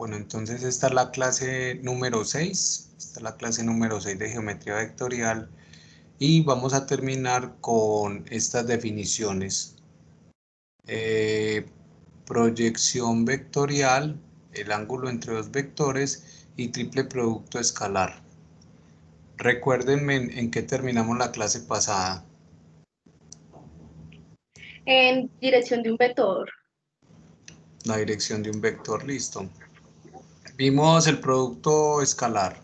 Bueno, entonces esta es la clase número 6. Esta es la clase número 6 de geometría vectorial. Y vamos a terminar con estas definiciones. Proyección vectorial, el ángulo entre dos vectores y triple producto escalar. Recuérdenme en qué terminamos la clase pasada. En dirección de un vector. La dirección de un vector, listo. Vimos el producto escalar.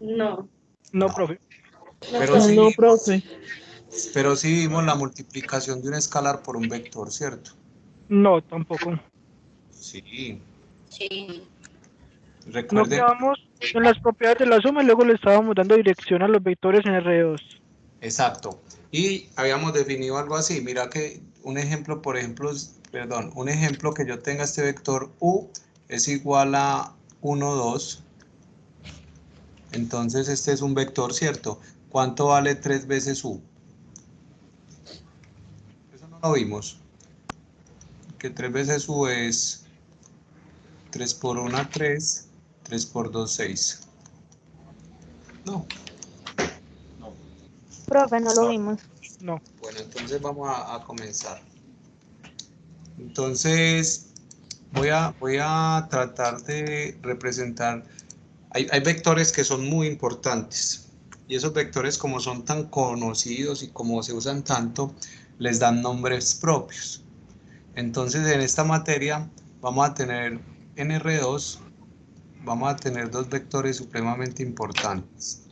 No, No, No, profe. no, pero profe. No, profe. sí vimos la multiplicación de un escalar por un vector, ¿cierto? No, tampoco. Sí. Sí. No Recuerden, quedamos en las propiedades de la suma y luego le estábamos dando dirección a los vectores en R2. exacto. Y habíamos definido algo así. Mira que un ejemplo, por ejemplo, perdón, un ejemplo que yo tenga este vector U es igual a 1, 2. Entonces este es un vector, ¿cierto? ¿Cuánto vale 3 veces U? Eso no lo vimos. Que 3 veces U es 3 por 1, 3. 3 por 2, 6. No. Profe, no lo vimos. No. Bueno, entonces vamos a comenzar. Entonces voy a tratar de representar. Hay vectores que son muy importantes y esos vectores, como son tan conocidos y como se usan tanto, les dan nombres propios. Entonces en esta materia vamos a tener en R2, vamos a tener dos vectores supremamente importantes.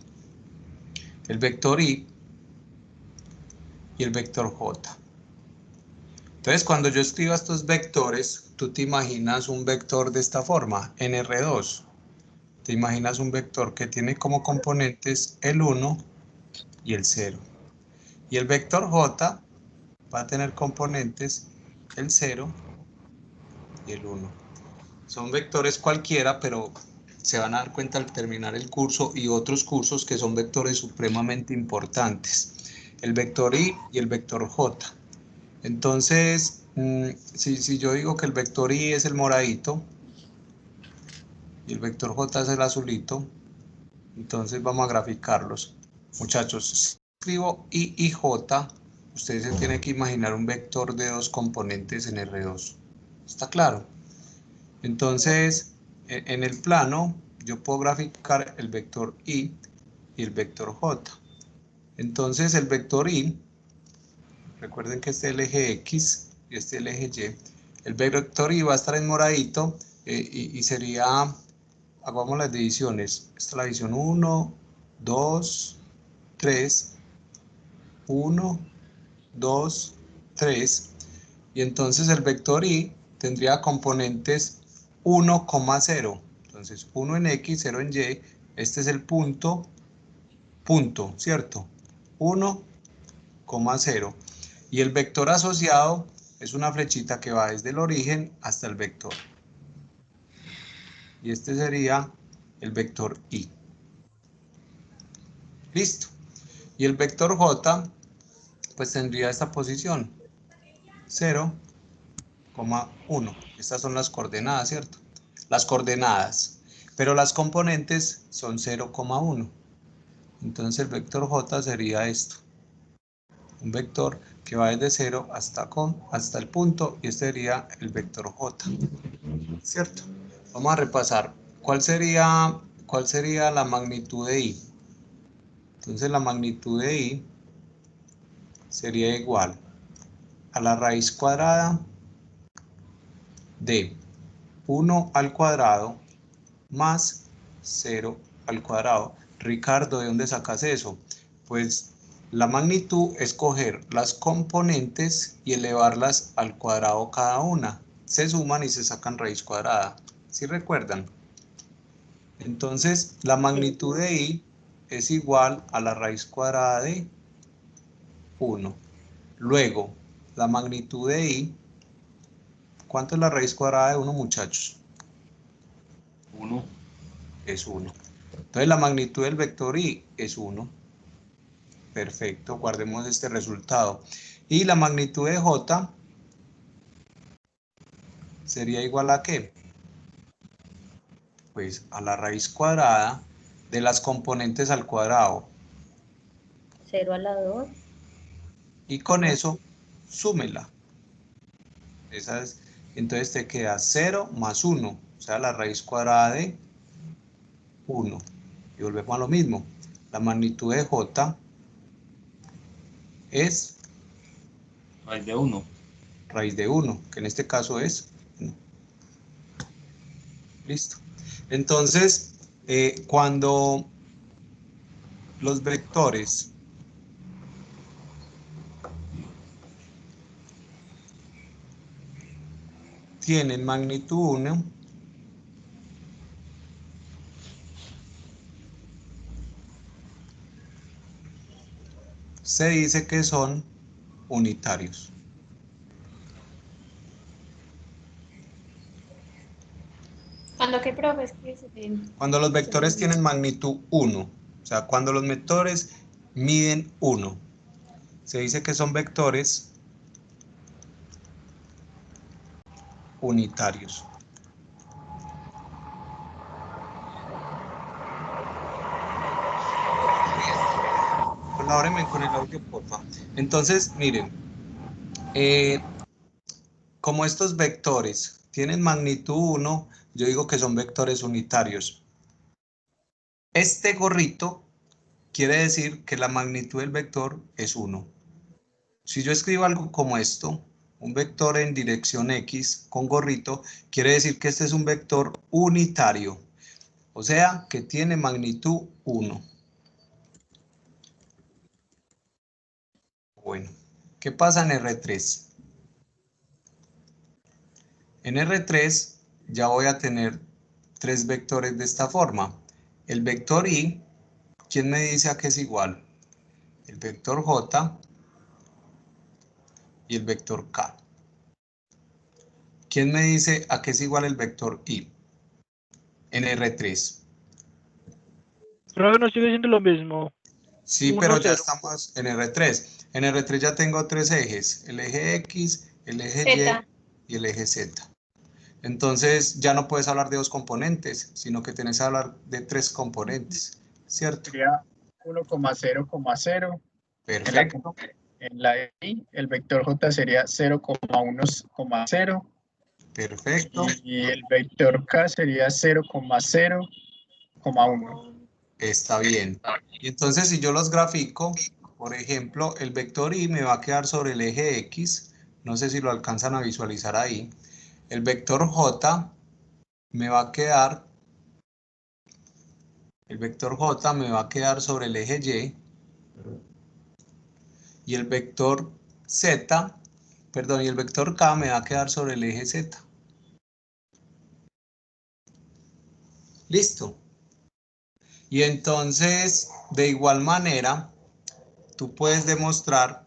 El vector I y el vector J. Entonces cuando yo escriba estos vectores, tú te imaginas un vector de esta forma, en R2. Te imaginas un vector que tiene como componentes el 1 y el 0. Y el vector J va a tener componentes el 0 y el 1. Son vectores cualquiera, pero se van a dar cuenta al terminar el curso y otros cursos que son vectores supremamente importantes. El vector I y el vector J. Entonces, si yo digo que el vector I es el moradito y el vector J es el azulito, entonces vamos a graficarlos. Muchachos, si escribo I y J, ustedes se tienen que imaginar un vector de dos componentes en R2. ¿Está claro? Entonces, en el plano, yo puedo graficar el vector I y el vector J. Entonces, el vector I, recuerden que este es el eje X y este es el eje Y. El vector I va a estar en moradito y sería, hagamos las divisiones. Esta es la división 1, 2, 3, 1, 2, 3. Y entonces el vector I tendría componentes 1,0. Entonces 1 en X, 0 en Y. Este es el punto, ¿cierto? 1,0. Y el vector asociado es una flechita que va desde el origen hasta el vector. Y este sería el vector I. Listo. Y el vector J, pues tendría esta posición, 0,1. Estas son las coordenadas, ¿cierto? Las coordenadas. Pero las componentes son 0,1. Entonces el vector J sería esto. Un vector que va desde 0 hasta el punto, y este sería el vector J. ¿Cierto? Vamos a repasar. ¿Cuál sería la magnitud de I? Entonces la magnitud de I sería igual a la raíz cuadrada de 1 al cuadrado más 0 al cuadrado. Ricardo, ¿de dónde sacas eso? Pues la magnitud es coger las componentes y elevarlas al cuadrado cada una. Se suman y se sacan raíz cuadrada. ¿Sí recuerdan? Entonces, la magnitud de I es igual a la raíz cuadrada de 1. Luego, la magnitud de I, ¿cuánto es la raíz cuadrada de 1, muchachos? 1. Es 1. Entonces, la magnitud del vector I es 1. Perfecto, guardemos este resultado. Y la magnitud de J sería igual a ¿qué? Pues a la raíz cuadrada de las componentes al cuadrado. 0 a la 2. Y con eso, súmela. Entonces te queda 0 más 1, o sea, la raíz cuadrada de 1. Y volvemos a lo mismo. La magnitud de J es Raíz de 1. raíz de 1, que en este caso es 1. Listo. Entonces, cuando los vectores tienen magnitud 1, se dice que son unitarios. ¿Cuándo qué, profe? Es que Cuando los vectores tienen magnitud 1, o sea, cuando los vectores miden 1, se dice que son vectores unitarios. Colabórenme con el audio, porfa. Entonces, miren, como estos vectores tienen magnitud 1, yo digo que son vectores unitarios. Este gorrito quiere decir que la magnitud del vector es 1. Si yo escribo algo como esto, un vector en dirección X con gorrito, quiere decir que este es un vector unitario, o sea, que tiene magnitud 1. Bueno, ¿qué pasa en R3? En R3 ya voy a tener 3 vectores de esta forma. El vector I, ¿quién me dice a qué es igual? El vector J y el vector K. ¿Quién me dice a qué es igual el vector I? En R3. Profe, no sigue siendo lo mismo. Sí, 1, pero ya 0. estamos en R3. En R3 ya tengo 3 ejes, el eje X, el eje Z. Y y el eje Z. Entonces ya no puedes hablar de 2 componentes, sino que tienes que hablar de 3 componentes, ¿cierto? Sería 1,0,0. En la, Perfecto, en la I, el vector J sería 0,1,0. perfecto. Y el vector K sería 0,0,1. Está bien. Y entonces si yo los grafico, por ejemplo, el vector Y me va a quedar sobre el eje X, no sé si lo alcanzan a visualizar ahí. El vector J me va a quedar, el vector J me va a quedar sobre el eje y el vector Z, perdón, y el vector K me va a quedar sobre el eje Z. Listo. Y entonces, de igual manera, tú puedes demostrar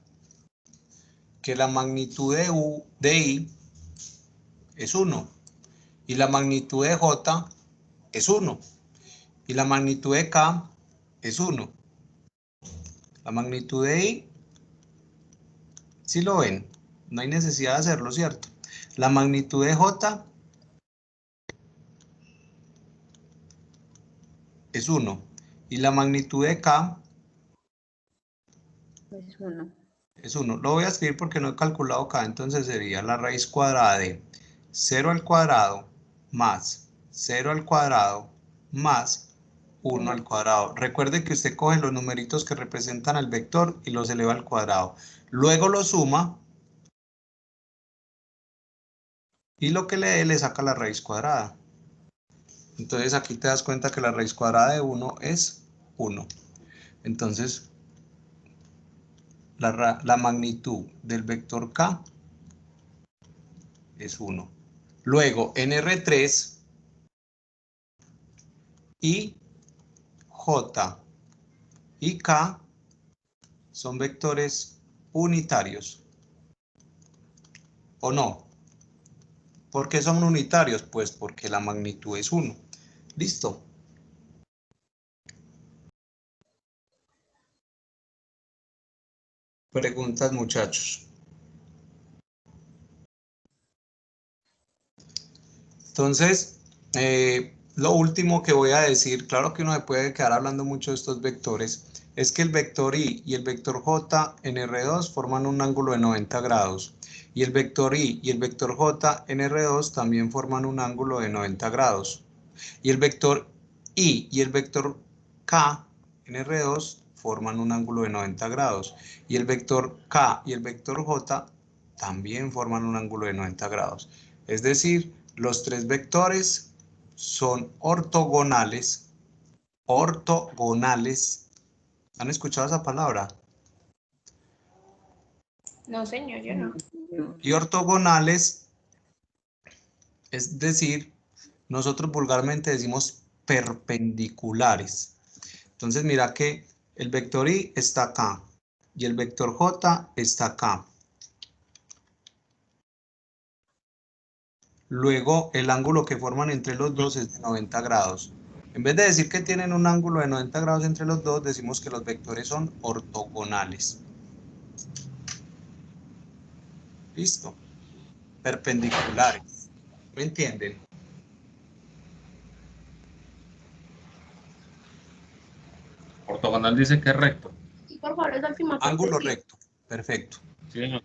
que la magnitud de I es 1 y la magnitud de J es 1 y la magnitud de K es 1. La magnitud de I, si lo ven, no hay necesidad de hacerlo, ¿cierto? La magnitud de J es 1 y la magnitud de K Es 1. es 1. Lo voy a escribir porque no he calculado K, entonces sería la raíz cuadrada de 0 al cuadrado más 0 al cuadrado más 1 al cuadrado. Recuerde que usted coge los numeritos que representan al vector y los eleva al cuadrado. Luego lo suma y lo que le dé le saca la raíz cuadrada. Entonces aquí te das cuenta que la raíz cuadrada de 1 es 1. Entonces la magnitud del vector K es 1. Luego en R3 y J y K son vectores unitarios. ¿O no? ¿Por qué son unitarios? Pues porque la magnitud es 1. Listo. Preguntas, muchachos. Entonces, lo último que voy a decir, claro que uno se puede quedar hablando mucho de estos vectores, es que el vector I y el vector J en R2 forman un ángulo de 90 grados. Y el vector I y el vector J en R2 también forman un ángulo de 90 grados. Y el vector I y el vector K en R2 forman un ángulo de 90 grados. Y el vector K y el vector J también forman un ángulo de 90 grados. Es decir, los tres vectores son ortogonales. Ortogonales. ¿Han escuchado esa palabra? No, señor, yo no. Y ortogonales, es decir, nosotros vulgarmente decimos perpendiculares. Entonces mira que el vector I está acá y el vector J está acá. Luego el ángulo que forman entre los dos es de 90 grados. En vez de decir que tienen un ángulo de 90 grados entre los dos, decimos que los vectores son ortogonales. ¿Listo? Perpendiculares. ¿Me entienden? Ortogonal dice que es recto. Y por favor, esa última parte. Ángulo Sí. recto. Perfecto. Sí, señor.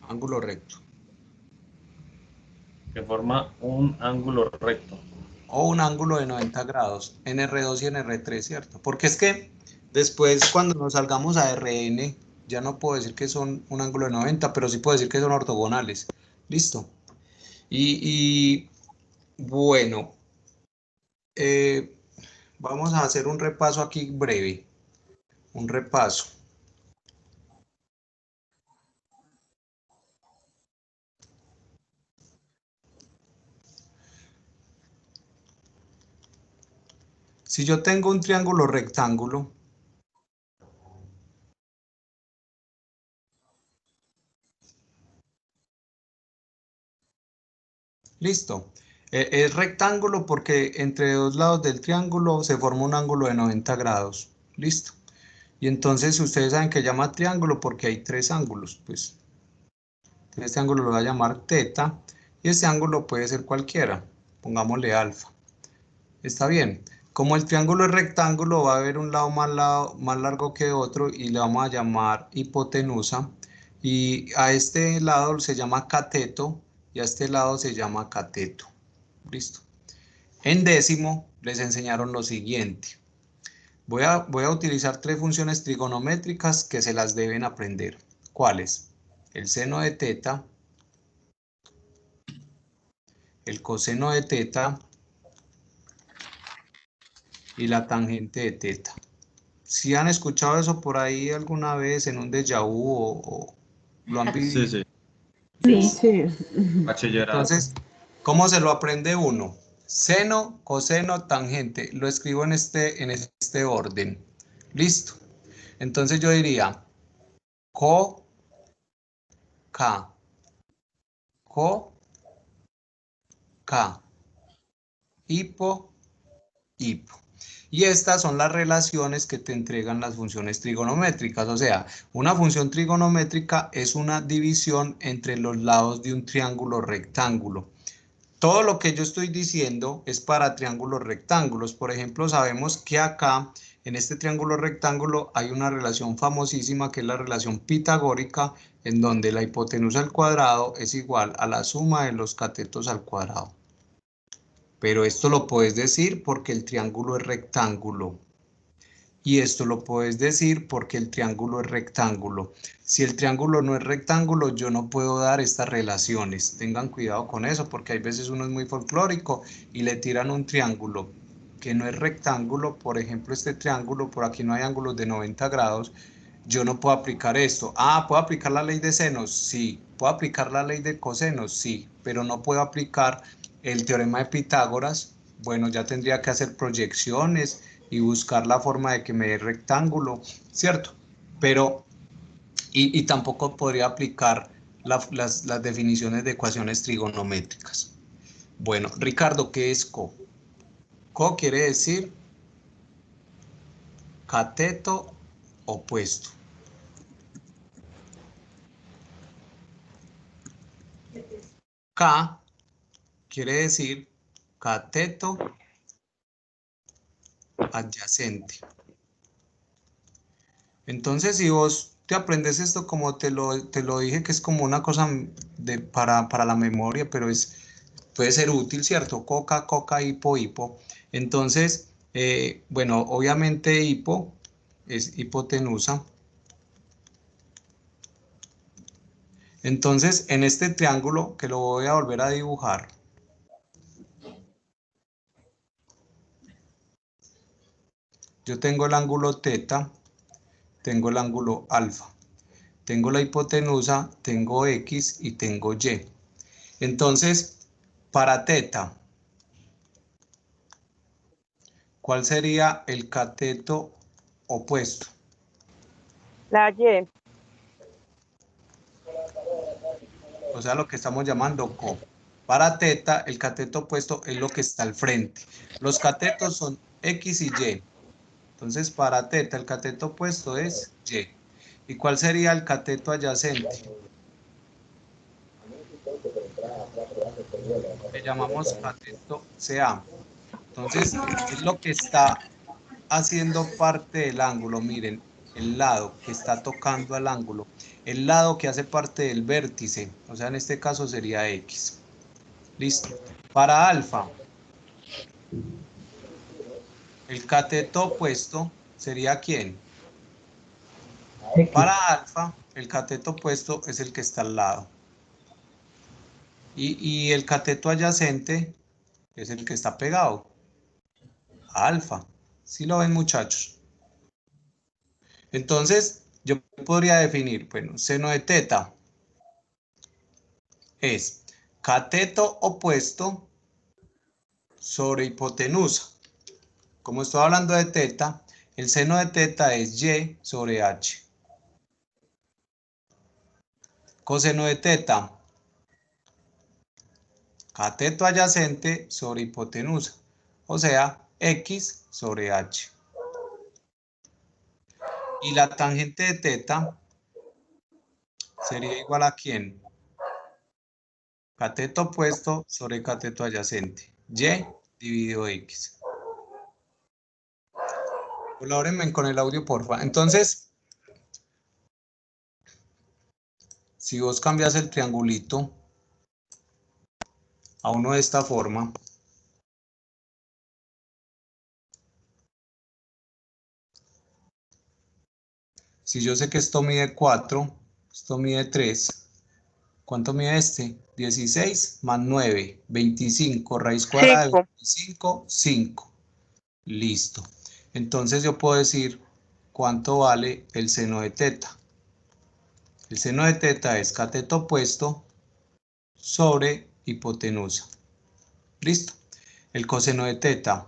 Ángulo recto. Que forma un ángulo recto. O un ángulo de 90 grados en R2 y en R3, ¿cierto? Porque es que después cuando nos salgamos a Rn, ya no puedo decir que son un ángulo de 90, pero sí puedo decir que son ortogonales. ¿Listo? Y bueno, vamos a hacer un repaso aquí breve. Un repaso. Si yo tengo un triángulo rectángulo, listo. Es rectángulo porque entre dos lados del triángulo se forma un ángulo de 90 grados. Listo. Y entonces ustedes saben que llama triángulo porque hay tres ángulos. Pues este ángulo lo voy a llamar teta y este ángulo puede ser cualquiera. Pongámosle alfa. Está bien. Como el triángulo es rectángulo, va a haber un lado más largo que otro y le vamos a llamar hipotenusa. Y a este lado se llama cateto y a este lado se llama cateto. Listo. En décimo les enseñaron lo siguiente. Voy a utilizar tres funciones trigonométricas que se las deben aprender. ¿Cuáles? El seno de teta, el coseno de teta y la tangente de teta. Si han escuchado eso por ahí alguna vez en un déjà vu o lo han vivido. Sí, sí. Sí. Bachillerato. Entonces, ¿cómo se lo aprende uno? Seno, coseno, tangente. Lo escribo en este orden. Listo. Entonces yo diría co, ca, co, ca, hipo, hipo. Y estas son las relaciones que te entregan las funciones trigonométricas. O sea, una función trigonométrica es una división entre los lados de un triángulo rectángulo. Todo lo que yo estoy diciendo es para triángulos rectángulos. Por ejemplo, sabemos que acá, en este triángulo rectángulo, hay una relación famosísima que es la relación pitagórica, en donde la hipotenusa al cuadrado es igual a la suma de los catetos al cuadrado. Pero esto lo puedes decir porque el triángulo es rectángulo. Y esto lo puedes decir porque el triángulo es rectángulo. Si el triángulo no es rectángulo, yo no puedo dar estas relaciones. Tengan cuidado con eso porque hay veces uno es muy folclórico y le tiran un triángulo que no es rectángulo. Por ejemplo, este triángulo, por aquí no hay ángulos de 90 grados. Yo no puedo aplicar esto. Ah, ¿puedo aplicar la ley de senos? Sí. ¿Puedo aplicar la ley de cosenos? Sí. Pero no puedo aplicar el teorema de Pitágoras. Bueno, ya tendría que hacer proyecciones y buscar la forma de que me dé rectángulo, ¿cierto? Pero, y tampoco podría aplicar las definiciones de ecuaciones trigonométricas. Bueno, Ricardo, ¿qué es co? Co quiere decir cateto opuesto. K quiere decir cateto adyacente. Entonces, si vos te aprendes esto como te lo dije, que es como una cosa para la memoria, pero puede ser útil, ¿cierto? Coca, coca, hipo, hipo. Entonces, bueno, obviamente hipo es hipotenusa. Entonces, en este triángulo, que lo voy a volver a dibujar, yo tengo el ángulo teta, tengo el ángulo alfa, tengo la hipotenusa, tengo X y tengo Y. Entonces, para teta, ¿cuál sería el cateto opuesto? La Y. O sea, lo que estamos llamando co. Para teta, el cateto opuesto es lo que está al frente. Los catetos son X y Y. Entonces, para teta, el cateto opuesto es Y. ¿Y cuál sería el cateto adyacente? Le llamamos cateto CA. Entonces, es lo que está haciendo parte del ángulo. Miren, el lado que está tocando al ángulo. El lado que hace parte del vértice. O sea, en este caso sería X. Listo. Para alfa, el cateto opuesto sería ¿quién? Para alfa, el cateto opuesto es el que está al lado. Y el cateto adyacente es el que está pegado a alfa. ¿Sí lo ven, muchachos? Entonces, yo podría definir, bueno, seno de teta es cateto opuesto sobre hipotenusa. Como estoy hablando de teta, el seno de teta es Y sobre H. Coseno de teta, cateto adyacente sobre hipotenusa, o sea, X sobre H. Y la tangente de teta sería igual a ¿quién? Cateto opuesto sobre cateto adyacente. Y dividido X. Colabórenme con el audio, porfa. Entonces, si vos cambias el triangulito a uno de esta forma, si yo sé que esto mide 4, esto mide 3, ¿cuánto mide este? 16 más 9, 25, raíz cuadrada de 25, 5. Listo. Entonces yo puedo decir cuánto vale el seno de teta. El seno de teta es cateto opuesto sobre hipotenusa. Listo. El coseno de teta,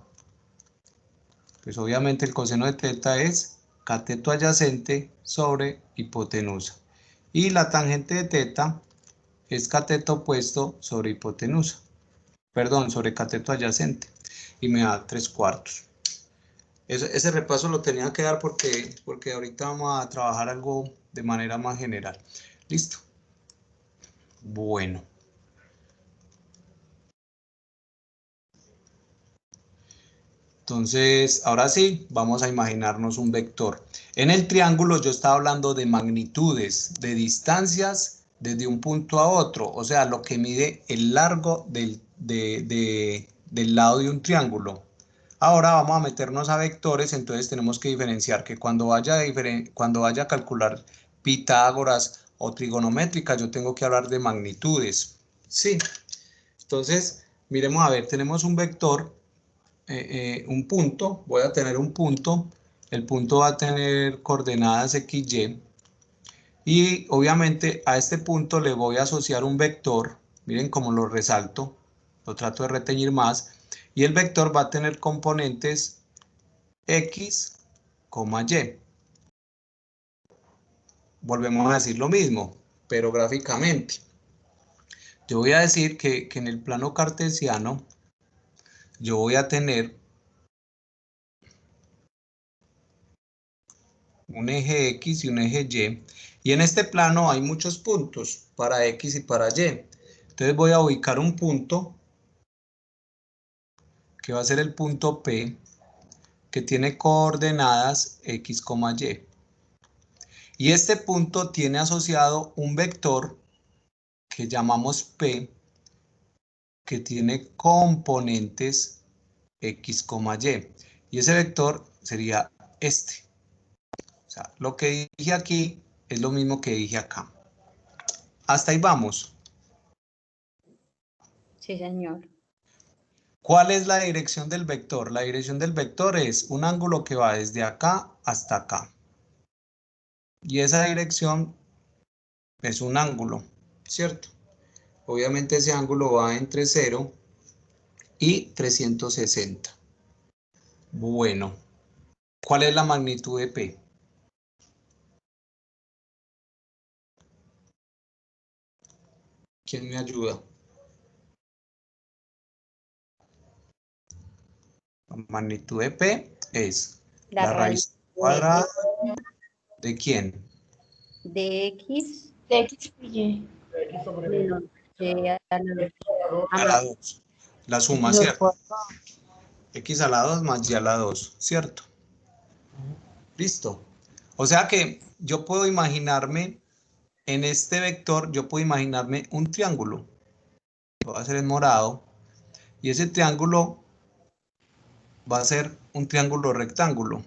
pues obviamente el coseno de teta es cateto adyacente sobre hipotenusa. Y la tangente de teta es cateto opuesto sobre hipotenusa. Perdón, sobre cateto adyacente. Y me da 3/4. Ese repaso lo tenía que dar porque ahorita vamos a trabajar algo de manera más general. Listo. Bueno. Entonces, ahora sí, vamos a imaginarnos un vector. En el triángulo yo estaba hablando de magnitudes, de distancias desde un punto a otro, o sea, lo que mide el largo del lado de un triángulo. Ahora vamos a meternos a vectores, entonces tenemos que diferenciar que cuando vaya a calcular Pitágoras o trigonométrica, yo tengo que hablar de magnitudes. Sí, entonces, miremos a ver, tenemos un vector. Un punto, voy a tener un punto, el punto va a tener coordenadas XY y obviamente a este punto le voy a asociar un vector, miren cómo lo resalto, lo trato de retener más, y el vector va a tener componentes X, Y. Volvemos a decir lo mismo, pero gráficamente. Yo voy a decir que en el plano cartesiano yo voy a tener un eje X y un eje Y, y en este plano hay muchos puntos para X y para Y. Entonces voy a ubicar un punto que va a ser el punto P, que tiene coordenadas X, Y. Y este punto tiene asociado un vector que llamamos P, que tiene componentes X, Y. Y ese vector sería este. O sea, lo que dije aquí es lo mismo que dije acá. Hasta ahí vamos. Sí, señor. ¿Cuál es la dirección del vector? La dirección del vector es un ángulo que va desde acá hasta acá. Y esa dirección es un ángulo, ¿cierto? Obviamente ese ángulo va entre 0 y 360. Bueno, ¿cuál es la magnitud de P? ¿Quién me ayuda? La magnitud de P es la raíz cuadrada ¿de quién? De X De X y Y. menos Y a la A la 2. La suma, X al ¿cierto? cuadrado. X a la 2 más Y a la 2, ¿cierto? Listo. O sea que yo puedo imaginarme, en este vector, yo puedo imaginarme un triángulo. Lo voy a hacer en morado. Y ese triángulo va a ser un triángulo rectángulo.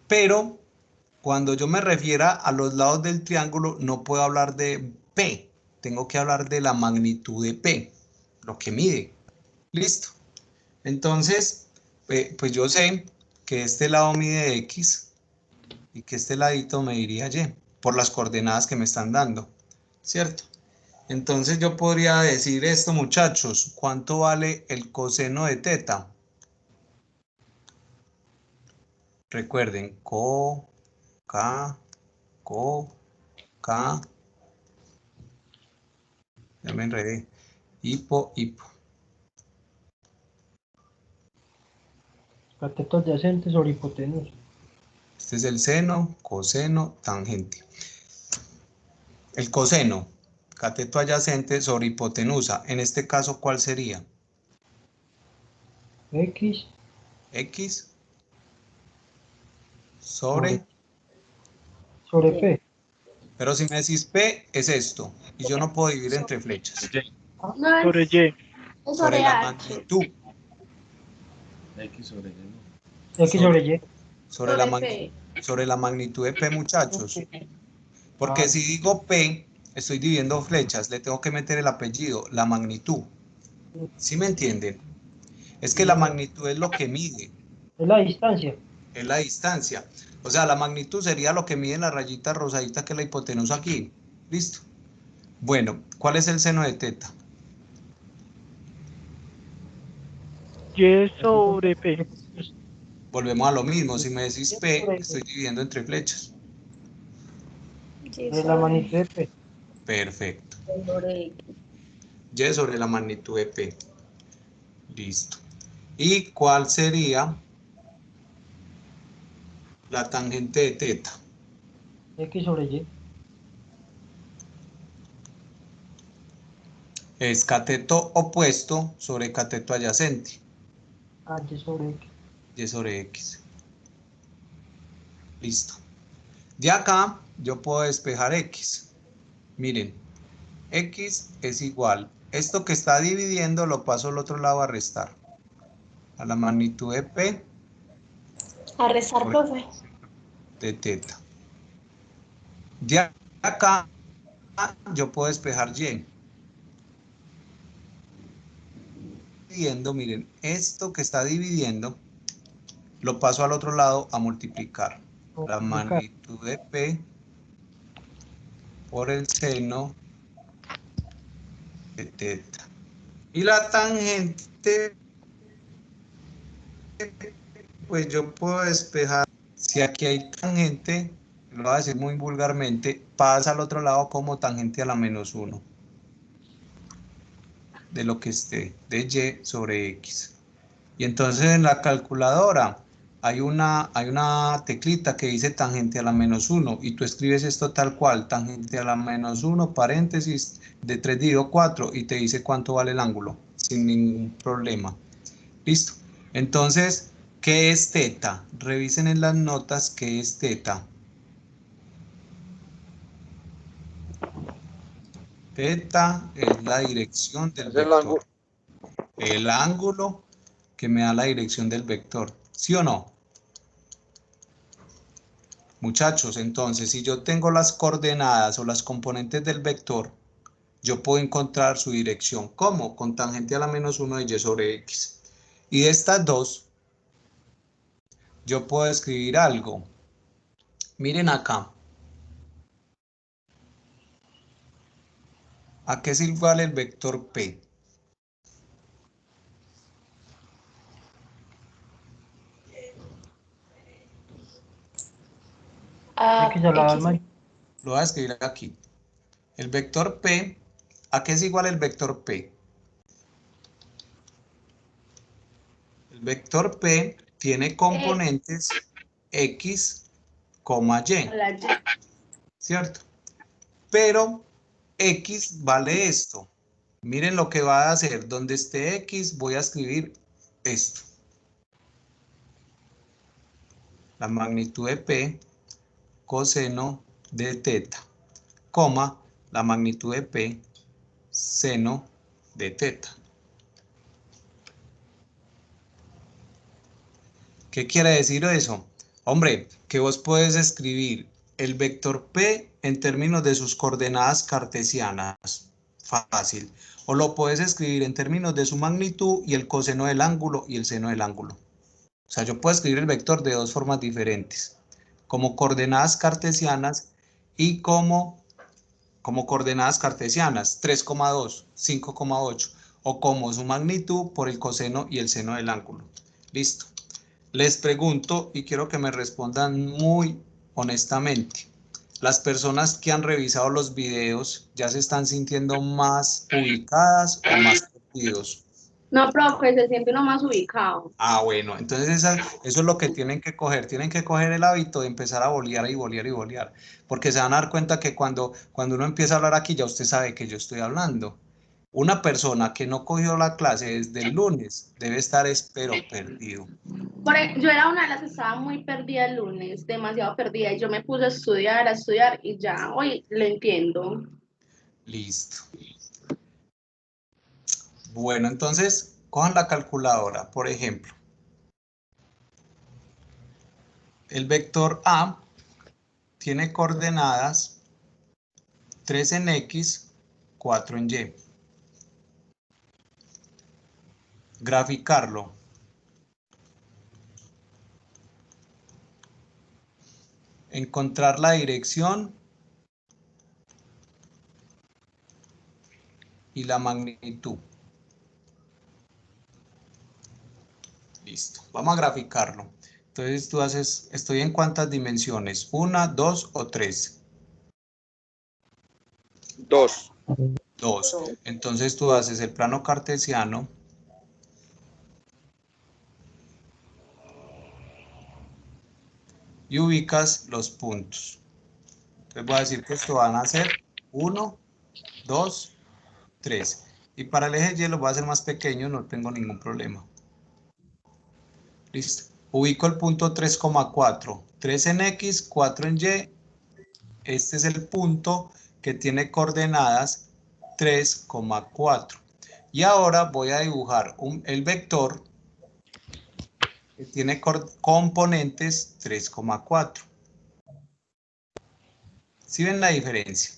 Pero cuando yo me refiera a los lados del triángulo, no puedo hablar de P. Tengo que hablar de la magnitud de P, lo que mide. Listo. Entonces, pues yo sé que este lado mide X y que este ladito mediría Y por las coordenadas que me están dando, ¿cierto? Entonces yo podría decir esto, muchachos, ¿cuánto vale el coseno de teta? Recuerden, K, ya me enredé, hipo. Cateto adyacente sobre hipotenusa. Este es el seno, coseno, tangente. El coseno, cateto adyacente sobre hipotenusa. En este caso, ¿cuál sería? X X sobre... sobre P. Pero si me decís P, es esto. Y yo no puedo dividir entre flechas. No, Sobre es, Y. es Sobre sobre la H. magnitud. X sobre Y. X sobre Y. Sobre la magnitud de P, muchachos. Porque Ah. si digo P, estoy dividiendo flechas. Le tengo que meter el apellido, la magnitud. ¿Sí me entienden? Es que la magnitud es lo que mide. Es la distancia. Es la distancia. O sea, la magnitud sería lo que mide la rayita rosadita que es la hipotenusa aquí. ¿Listo? Bueno, ¿cuál es el seno de teta? Y sobre P. Volvemos a lo mismo. Si me decís P, estoy dividiendo entre flechas. Y Es la magnitud de P. Perfecto. sobre X. Y sobre la magnitud de P. Listo. ¿Y cuál sería la tangente de teta? X sobre Y. Es cateto opuesto sobre cateto adyacente. Ah, Y sobre X. Y sobre X. Listo. De acá yo puedo despejar X. Miren, X es igual. Esto que está dividiendo lo paso al otro lado a restar. A la magnitud de P A rezar, profe. de teta. De acá yo puedo despejar Y. Dividiendo, miren, esto que está dividiendo lo paso al otro lado a multiplicar. La magnitud de P por el seno de teta. Y la tangente, pues yo puedo despejar. Si aquí hay tangente, lo voy a decir muy vulgarmente, pasa al otro lado como tangente a la menos 1. De lo que esté, de Y sobre X. Y entonces en la calculadora hay una teclita que dice tangente a la menos 1 y tú escribes esto tal cual, tangente a la menos 1, paréntesis, de 3 dividido 4 y te dice cuánto vale el ángulo. sin ningún problema. Listo. Entonces, ¿qué es teta? Revisen en las notas qué es teta. Teta es la dirección del vector. El ángulo que me da la dirección del vector. ¿Sí o no? Muchachos, entonces, si yo tengo las coordenadas o las componentes del vector, yo puedo encontrar su dirección. ¿Cómo? Con tangente a la menos 1 de y sobre x. Y de estas dos, yo puedo escribir algo. Miren acá. ¿A qué es igual el vector P? A X a la X. más. Lo voy a escribir aquí. El vector P, ¿a qué es igual el vector P? El vector P tiene componentes X, Y, La Y. ¿cierto? Pero X vale esto. Miren lo que va a hacer. Donde esté X, voy a escribir esto. La magnitud de P, coseno de teta, coma, la magnitud de P, seno de teta. ¿Qué quiere decir eso? Hombre, que vos puedes escribir el vector P en términos de sus coordenadas cartesianas. Fácil. O lo puedes escribir en términos de su magnitud y el coseno del ángulo y el seno del ángulo. O sea, yo puedo escribir el vector de dos formas diferentes. Como coordenadas cartesianas y como coordenadas cartesianas, 3,2, 5,8. O como su magnitud por el coseno y el seno del ángulo. Listo. Les pregunto y quiero que me respondan muy honestamente. ¿Las personas que han revisado los videos ya se están sintiendo más ubicadas o más perdidos? No, profe, se siente uno más ubicado. Ah, bueno, entonces eso es lo que tienen que coger el hábito de empezar a bolear y bolear y bolear, porque se van a dar cuenta que cuando uno empieza a hablar aquí ya usted sabe que yo estoy hablando. Una persona que no cogió la clase desde el lunes debe estar espero perdido. Yo era una de las que estaba muy perdida el lunes, demasiado perdida, y yo me puse a estudiar, y ya hoy lo entiendo. Listo. Bueno, entonces, cojan la calculadora, por ejemplo. El vector A tiene coordenadas 3 en X, 4 en Y. Graficarlo. Encontrar la dirección y la magnitud. Listo. Vamos a graficarlo. Entonces tú haces, ¿estoy en cuántas dimensiones? ¿1, 2 o 3? 2. 2. Entonces tú haces el plano cartesiano. Y ubicas los puntos. Entonces voy a decir que esto van a ser 1, 2, 3. Y para el eje Y lo voy a hacer más pequeño, no tengo ningún problema. Listo. Ubico el punto 3,4. 3 en X, 4 en Y. Este es el punto que tiene coordenadas 3,4. Y ahora voy a dibujar el vector que tiene componentes 3,4. ¿Sí ven la diferencia?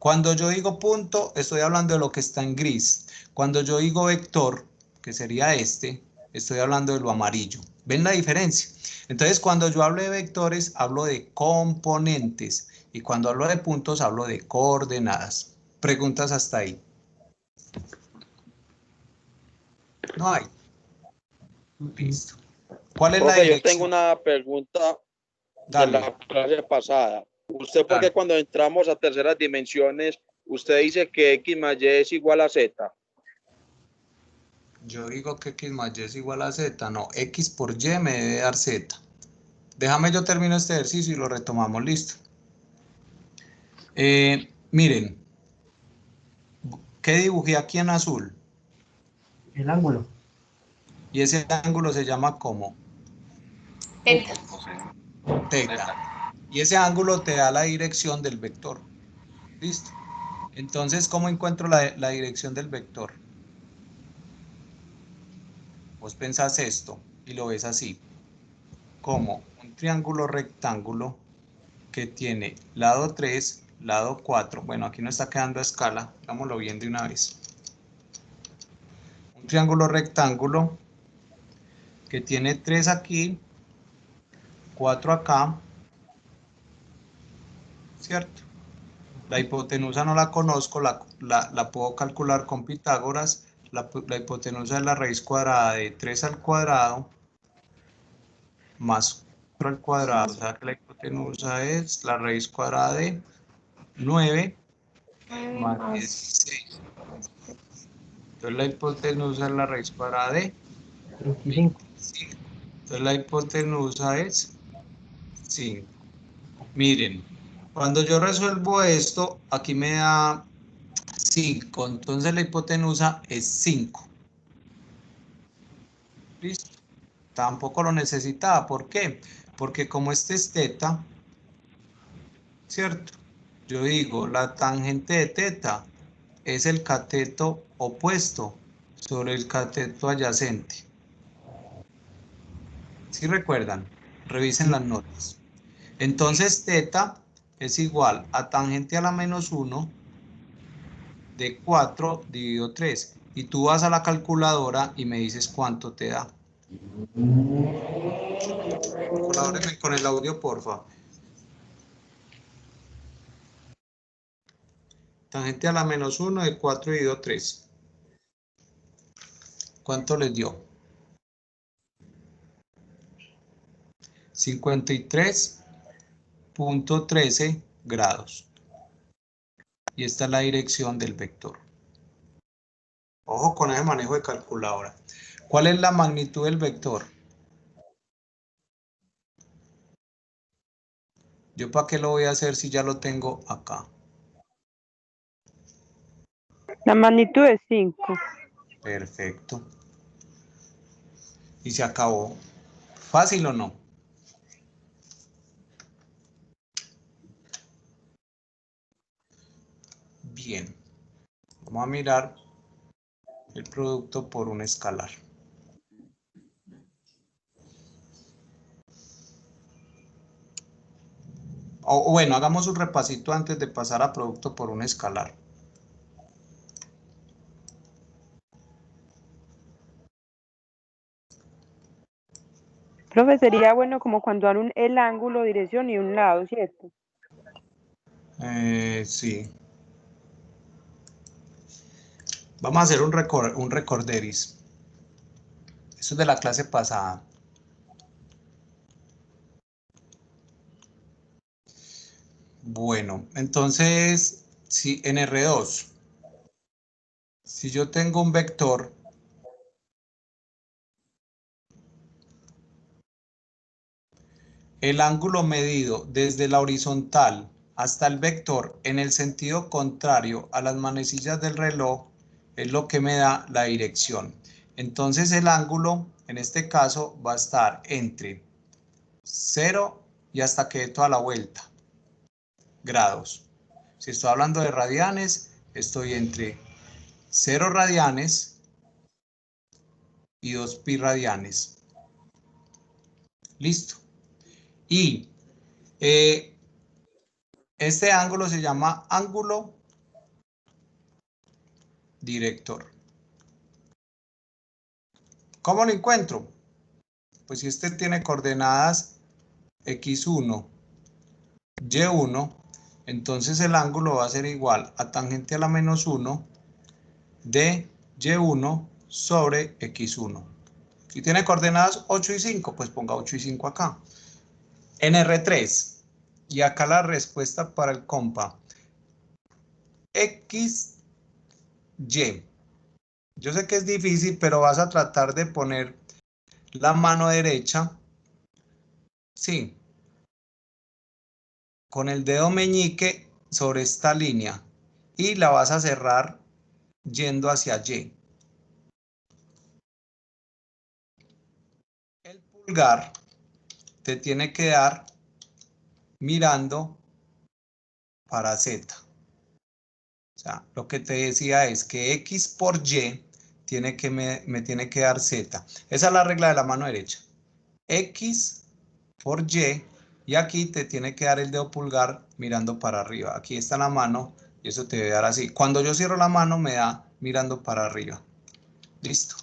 Cuando yo digo punto, estoy hablando de lo que está en gris. Cuando yo digo vector, que sería este, estoy hablando de lo amarillo. ¿Ven la diferencia? Entonces, cuando yo hablo de vectores, hablo de componentes. Y cuando hablo de puntos, hablo de coordenadas. ¿Preguntas hasta ahí? No hay. Listo. ¿Cuál es la Profe, yo dirección? tengo una pregunta de Dale. la clase pasada. ¿Usted por qué Dale. cuando entramos a terceras dimensiones, usted dice que X más Y es igual a Z? Yo digo que X más Y es igual a Z. No, X por Y me debe dar Z. Déjame yo termino este ejercicio y lo retomamos. Listo. Miren. ¿Qué dibujé aquí en azul? El ángulo. Y ese ángulo se llama como Teta. teta. Y ese ángulo te da la dirección del vector. ¿Listo? Entonces, ¿cómo encuentro la dirección del vector? Vos pensás esto y lo ves así. Como un triángulo rectángulo que tiene lado 3, lado 4. Bueno, aquí no está quedando a escala. Hagámoslo bien de una vez. Un triángulo rectángulo que tiene 3 aquí, 4 acá, ¿cierto? La hipotenusa no la conozco, la puedo calcular con Pitágoras. La hipotenusa es la raíz cuadrada de 3 al cuadrado más 4 al cuadrado. O sea que la hipotenusa es la raíz cuadrada de 9 más 16. Entonces la hipotenusa es la raíz cuadrada de 25. Entonces la hipotenusa es 5. Miren, cuando yo resuelvo esto, aquí me da 5. Entonces la hipotenusa es 5. ¿Listo? Tampoco lo necesitaba. ¿Por qué? Porque como este es teta, ¿cierto? Yo digo, la tangente de teta es el cateto opuesto sobre el cateto adyacente. ¿Sí recuerdan? Revisen las notas. Entonces, teta es igual a tangente a la menos 1 de 4 dividido 3. Y tú vas a la calculadora y me dices cuánto te da. Colabórenme con el audio, porfa. Tangente a la menos 1 de 4 dividido 3. ¿Cuánto les dio? 53.13 grados. Y esta es la dirección del vector. Ojo con ese manejo de calculadora. ¿Cuál es la magnitud del vector? ¿Yo para qué lo voy a hacer si ya lo tengo acá? La magnitud es 5. Perfecto. Y se acabó. ¿Fácil o no? Bien. Vamos a mirar el producto por un escalar. O bueno, hagamos un repasito antes de pasar a producto por un escalar. Profe, sería bueno como cuando dan el ángulo, dirección y un lado, ¿cierto? Sí. Vamos a hacer un recorderis. Eso es de la clase pasada. Bueno, entonces, si en R2, si yo tengo un vector, el ángulo medido desde la horizontal hasta el vector en el sentido contrario a las manecillas del reloj es lo que me da la dirección. Entonces el ángulo, en este caso, va a estar entre 0 y hasta que dé toda la vuelta, grados. Si estoy hablando de radianes, estoy entre 0 radianes y 2 pi radianes. Listo. Y este ángulo se llama ángulo director. ¿Cómo lo encuentro? Pues si este tiene coordenadas x1, y1, entonces el ángulo va a ser igual a tangente a la menos 1 de y1 sobre x1. Si tiene coordenadas 8 y 5, pues ponga 8 y 5 acá. En R3, y acá la respuesta para el compa. X, Y. Yo sé que es difícil, pero vas a tratar de poner la mano derecha, sí, con el dedo meñique sobre esta línea y la vas a cerrar yendo hacia Y. pulgar te tiene que dar mirando para Z. O sea, lo que te decía es que X por Y me tiene que dar Z. Esa es la regla de la mano derecha. X por y aquí te tiene que dar el dedo pulgar mirando para arriba. Aquí está la mano y eso te debe dar así. Cuando yo cierro la mano me da mirando para arriba. Listo.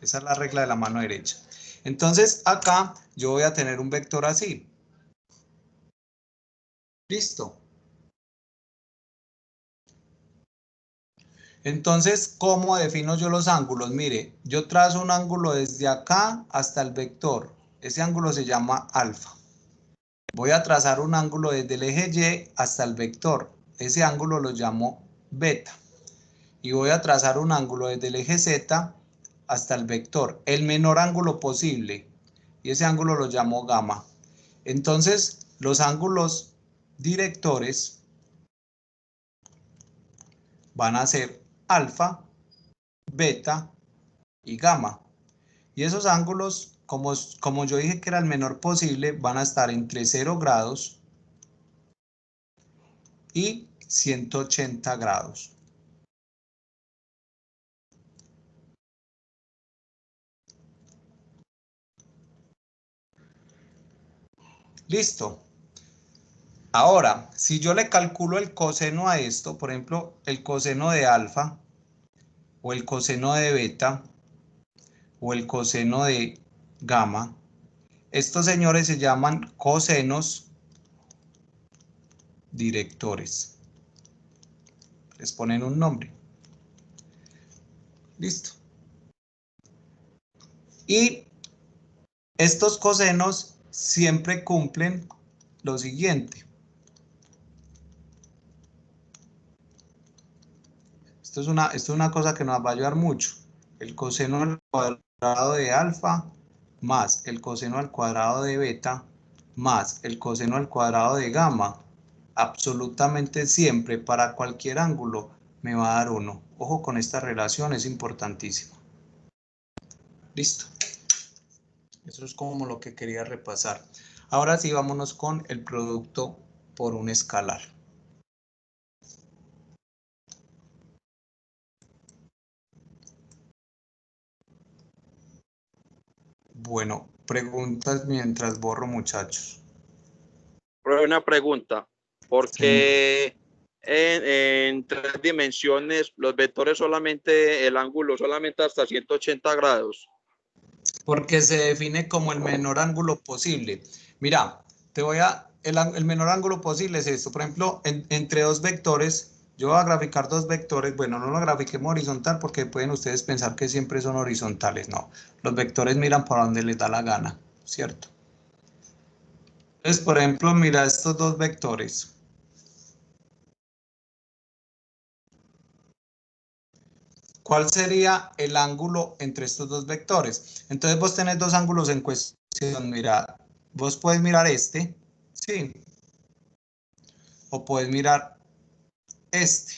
Esa es la regla de la mano derecha. Entonces acá yo voy a tener un vector así. Listo. Entonces, ¿cómo defino yo los ángulos? Mire, yo trazo un ángulo desde acá hasta el vector. Ese ángulo se llama alfa. Voy a trazar un ángulo desde el eje Y hasta el vector. Ese ángulo lo llamo beta. Y voy a trazar un ángulo desde el eje Z hasta el vector. El menor ángulo posible. Y ese ángulo lo llamo gamma. Entonces, los ángulos directores van a ser alfa, beta y gamma. Y esos ángulos, como yo dije que era el menor posible, van a estar entre 0 grados y 180 grados. Listo. Ahora, si yo le calculo el coseno a esto, por ejemplo, el coseno de alfa, o el coseno de beta, o el coseno de gamma, estos señores se llaman cosenos directores. Les ponen un nombre. Listo. Y estos cosenos siempre cumplen lo siguiente. Esto es una cosa que nos va a ayudar mucho. El coseno al cuadrado de alfa más el coseno al cuadrado de beta más el coseno al cuadrado de gamma. Absolutamente siempre para cualquier ángulo me va a dar 1. Ojo con esta relación, es importantísima. Listo. Eso es como lo que quería repasar. Ahora sí, vámonos con el producto por un escalar. Bueno, preguntas mientras borro, muchachos. Una pregunta. ¿Por qué en 3 dimensiones los vectores solamente, el ángulo solamente hasta 180 grados? Porque se define como el menor ángulo posible. Mira, el menor ángulo posible es esto. Por ejemplo, entre dos vectores, yo voy a graficar dos vectores. Bueno, no lo grafiquemos horizontal porque pueden ustedes pensar que siempre son horizontales. No, los vectores miran para donde les da la gana, ¿cierto? Entonces, por ejemplo, mira estos dos vectores. ¿Cuál sería el ángulo entre estos dos vectores? Entonces vos tenés dos ángulos en cuestión. Mira, vos puedes mirar este, ¿sí? O puedes mirar este.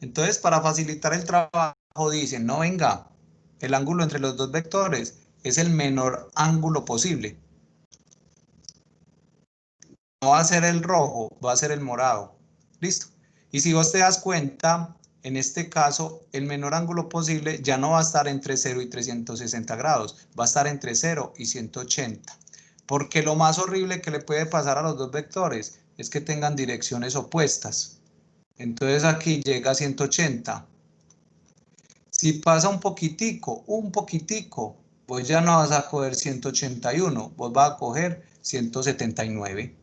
Entonces, para facilitar el trabajo, dicen, no, venga, el ángulo entre los dos vectores es el menor ángulo posible. No va a ser el rojo, va a ser el morado. Listo. Y si vos te das cuenta, en este caso, el menor ángulo posible ya no va a estar entre 0 y 360 grados, va a estar entre 0 y 180. Porque lo más horrible que le puede pasar a los dos vectores es que tengan direcciones opuestas. Entonces aquí llega a 180. Si pasa un poquitico, vos ya no vas a coger 181, vos vas a coger 179.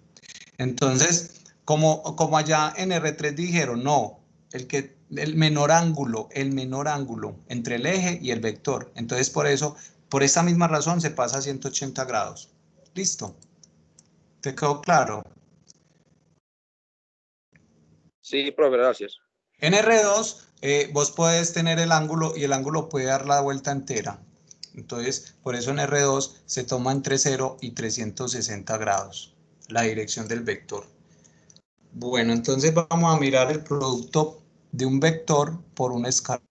Entonces, como allá en R3 dijeron, no, el menor ángulo entre el eje y el vector. Entonces, por esa misma razón se pasa a 180 grados. ¿Listo? ¿Te quedó claro? Sí, profe, gracias. En R2, vos puedes tener el ángulo y el ángulo puede dar la vuelta entera. Entonces, por eso en R2 se toma entre 0 y 360 grados la dirección del vector. Bueno, entonces vamos a mirar el producto de un vector por un escalar.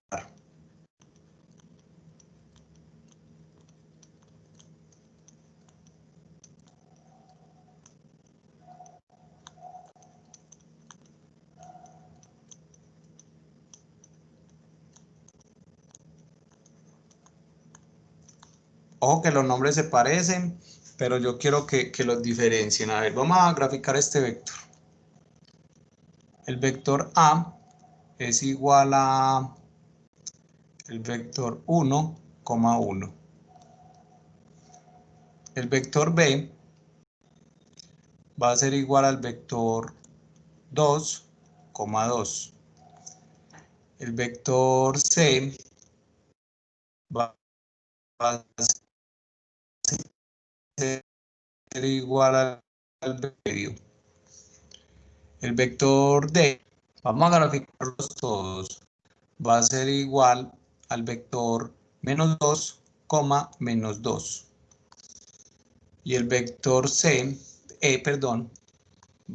Ojo que los nombres se parecen, pero yo quiero que los diferencien. A ver, vamos a graficar este vector. El vector A es igual a el vector 1, 1. El vector B va a ser igual al vector 2, 2. El vector C va a ser igual al medio. El vector D, vamos a graficarlos todos, va a ser igual al vector menos 2, menos 2. Y el vector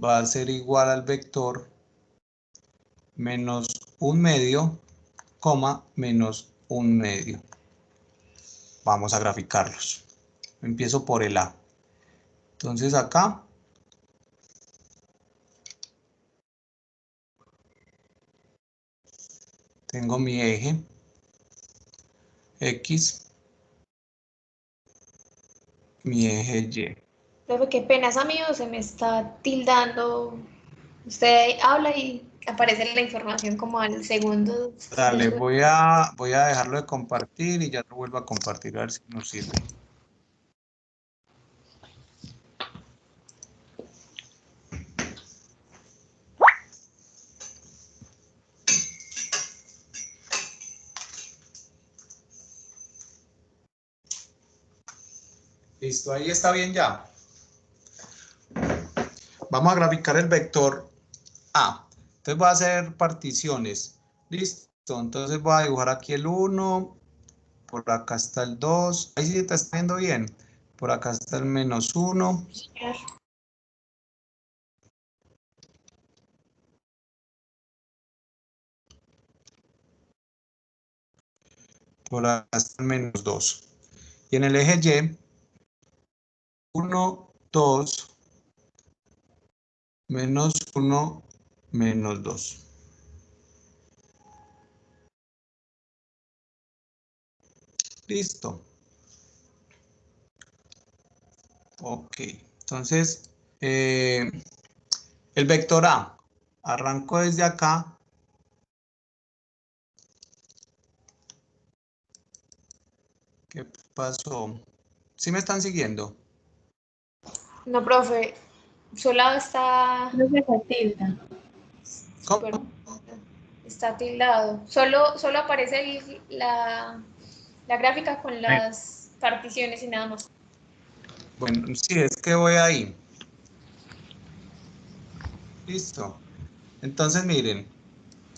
va a ser igual al vector menos 1 medio, menos 1 medio. Vamos a graficarlos. Empiezo por el A. Entonces acá tengo mi eje X, mi eje Y. Profe, qué pena, amigo, se me está tildando. Usted habla y aparece la información como al segundo. Dale, voy a dejarlo de compartir y ya lo vuelvo a compartir a ver si nos sirve. Listo, ahí está bien ya. Vamos a graficar el vector A. Entonces voy a hacer particiones. Listo, entonces voy a dibujar aquí el 1. Por acá está el 2. Ahí sí te está viendo bien. Por acá está el menos 1. Por acá está el menos 2. Y en el eje Y, 1, 2, menos 1, menos 2. Listo. Ok, entonces el vector A, arranco desde acá. ¿Qué pasó? ¿Sí me están siguiendo? No, profe, su lado está... No se tilda. ¿Cómo? Está tildado. Solo aparece la gráfica con las particiones y nada más. Bueno, sí, es que voy ahí. Listo. Entonces, miren,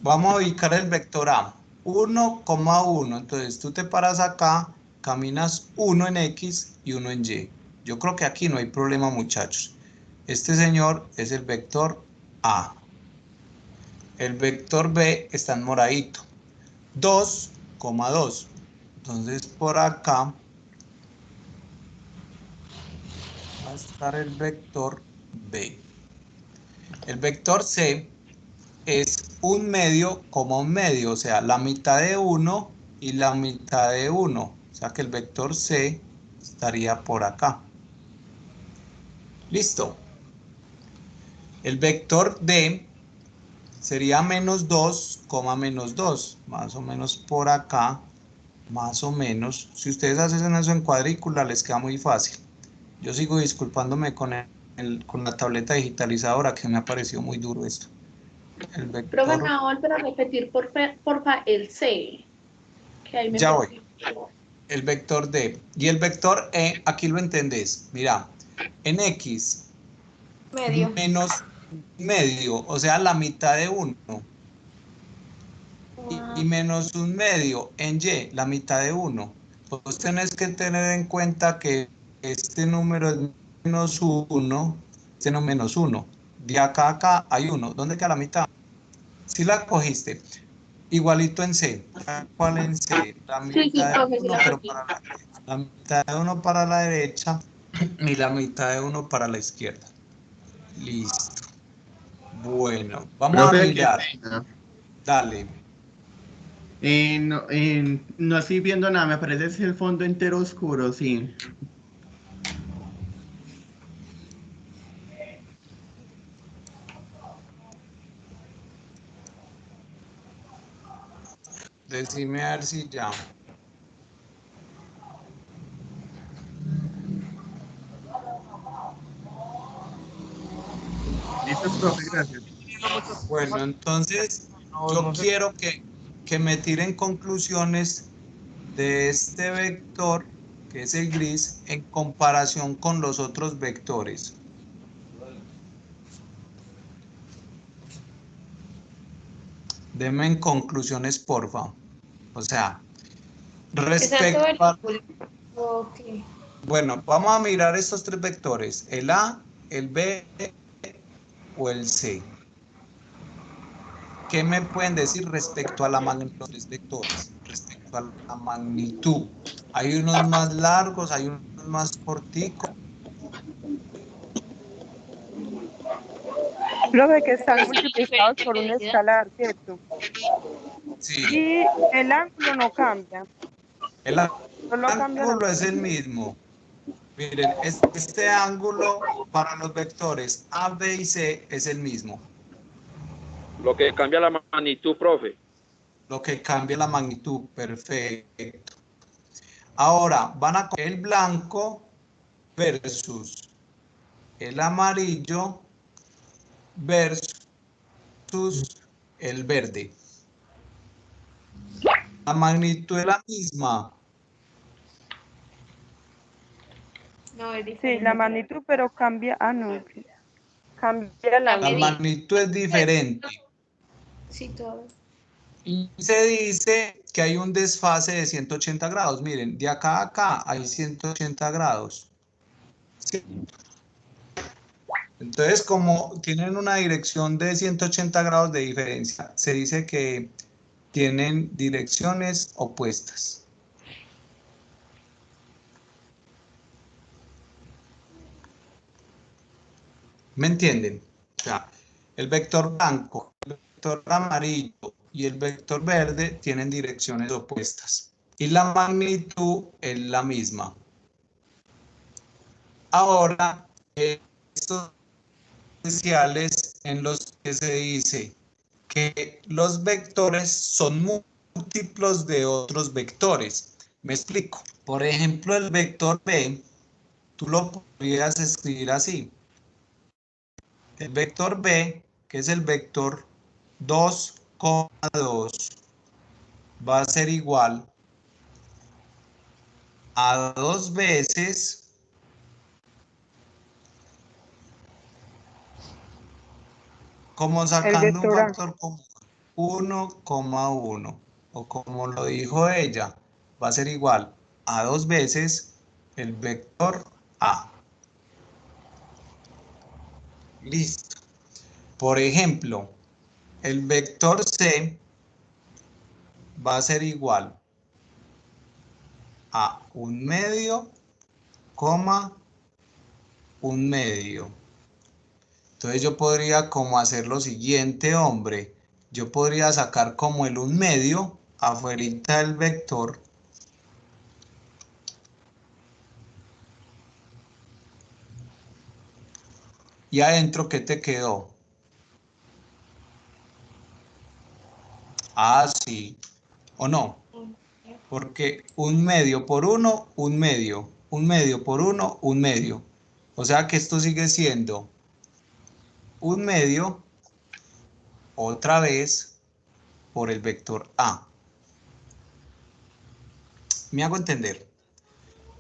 vamos a ubicar el vector A. 1, 1. Entonces, tú te paras acá, caminas 1 en X y 1 en Y. Yo creo que aquí no hay problema, muchachos. Este señor es el vector A. El vector B está en moradito. 2, 2. Entonces, por acá va a estar el vector B. El vector C es 1 medio, 1 medio, o sea, la mitad de 1 y la mitad de 1. O sea que el vector C estaría por acá. Listo. El vector D sería menos 2, menos 2. Más o menos por acá. Más o menos. Si ustedes hacen eso en cuadrícula, les queda muy fácil. Yo sigo disculpándome con la tableta digitalizadora, que me ha parecido muy duro esto. El vector... Profe, me va a volver a repetir porfa el C. Que ahí me ya perdí. voy. El vector D. Y el vector E, aquí lo entendés. Mira, en X, Medio. menos medio, o sea, la mitad de 1. Y menos 1 medio en Y, la mitad de 1. Pues tenés que tener en cuenta que este número es menos 1, este no menos 1. De acá a acá hay 1. ¿Dónde queda la mitad? Si la cogiste. Igualito en C. ¿Cuál en C? La mitad de 1, pero para la mitad de 1 para la derecha y la mitad de 1 para la izquierda. Listo. Bueno, vamos a mirar. Dale. No estoy viendo nada, me parece es el fondo entero oscuro, sí. Decime a ver si ya. Listo, profe, gracias. Bueno, entonces yo quiero que me tiren conclusiones de este vector, que es el gris, en comparación con los otros vectores. Denme en conclusiones, porfa. O sea, respecto a... Ok. Bueno, vamos a mirar estos tres vectores, el A, el B o el C. ¿Qué me pueden decir respecto a la magnitud de los tres vectores? Respecto a la magnitud. Hay unos más largos, hay unos más corticos. Profe, que están multiplicados por un escalar, ¿cierto? Sí. Y el ángulo no cambia. El ángulo es el mismo. Miren, este ángulo para los vectores A, B y C es el mismo. Lo que cambia la magnitud, profe. Lo que cambia la magnitud, perfecto. Ahora, van a coger el blanco versus el amarillo versus el verde. La magnitud es la misma. No, es Sí, diferente. la magnitud, pero cambia. Ah, no. Cambia la La magnitud es diferente. Sí, todo. Y se dice que hay un desfase de 180 grados. Miren, de acá a acá hay 180 grados. ¿Sí? Entonces, como tienen una dirección de 180 grados de diferencia, se dice que tienen direcciones opuestas. ¿Me entienden? O sea, el vector blanco, el vector amarillo y el vector verde tienen direcciones opuestas. Y la magnitud es la misma. Ahora, estos especiales en los que se dice que los vectores son múltiplos de otros vectores. Me explico. Por ejemplo, el vector B, tú lo podrías escribir así. El vector B, que es el vector 2,2, va a ser igual a 2 veces como sacando un factor común, 1,1, o como lo dijo ella, va a ser igual a 2 veces el vector A. Listo. Por ejemplo, el vector C va a ser igual a 1/2, coma 1/2. Entonces yo podría como hacer lo siguiente, hombre. Yo podría sacar como el 1/2 afuera del vector. Y adentro, ¿qué te quedó? Ah, sí. ¿O no? Porque 1/2 por 1, 1/2. 1/2 por 1, 1/2. O sea que esto sigue siendo 1/2 otra vez por el vector A. ¿Me hago entender?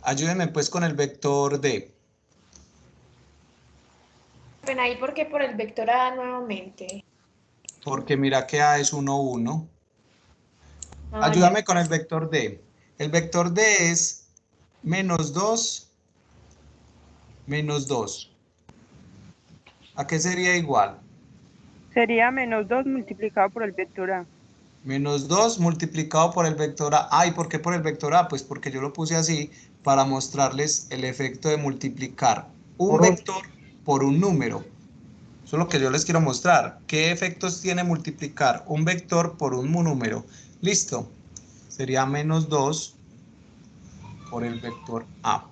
Ayúdenme pues con el vector D. Bueno, ahí porque por el vector A nuevamente. Porque mira que A es 1, 1. Ah, Ayúdame con el vector D. El vector D es -2, -2. ¿A qué sería igual? Sería -2 multiplicado por el vector A. -2 multiplicado por el vector A. Ah, ¿y por qué por el vector A? Pues porque yo lo puse así para mostrarles el efecto de multiplicar un vector por un número. Eso es lo que yo les quiero mostrar. ¿Qué efectos tiene multiplicar un vector por un número? Listo. Sería menos 2 por el vector A.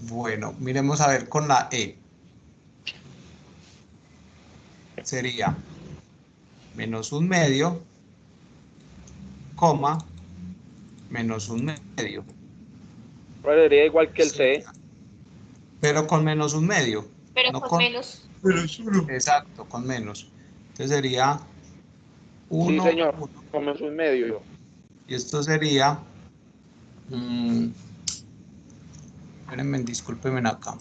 Bueno, miremos a ver con la E. Sería menos 1/2, coma, menos 1/2. Sería igual que el C. Pero con menos 1/2. Pero No con menos. Exacto, con menos. Entonces sería 1. Sí, señor. Con menos 1/2. Y esto sería... espérenme, discúlpenme acá.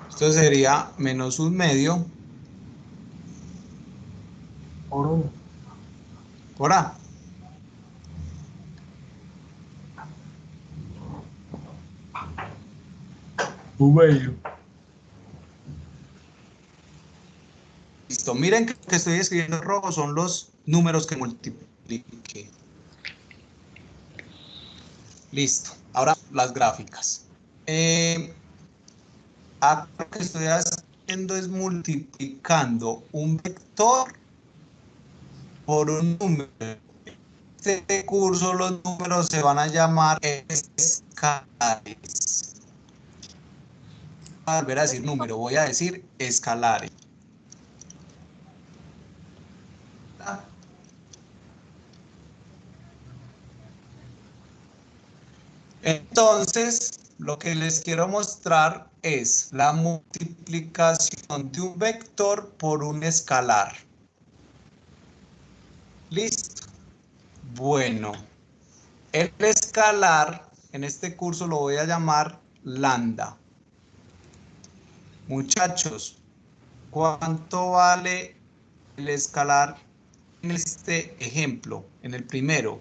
Esto sería menos 1/2 por A. Listo, miren que lo que estoy escribiendo en rojo son los números que multipliqué. Listo, ahora las gráficas. Acá lo que estoy haciendo es multiplicando un vector por un número. En este curso los números se van a llamar escalares. Voy a volver a decir número, voy a decir escalares. Entonces, lo que les quiero mostrar es la multiplicación de un vector por un escalar. ¿Listo? Bueno, el escalar, en este curso lo voy a llamar lambda. Muchachos, ¿cuánto vale el escalar en este ejemplo, en el primero?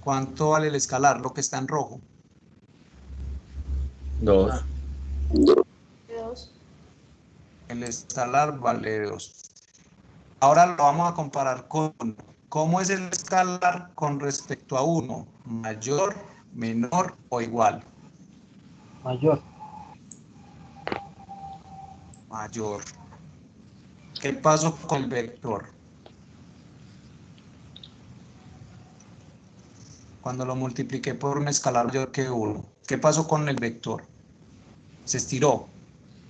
¿Cuánto vale el escalar, lo que está en rojo? 2. 2. El escalar vale 2. Ahora lo vamos a comparar con 1. ¿Cómo es el escalar con respecto a 1? ¿Mayor, menor o igual? Mayor. Mayor. ¿Qué pasó con el vector? Cuando lo multipliqué por un escalar mayor que 1. ¿Qué pasó con el vector? Se estiró.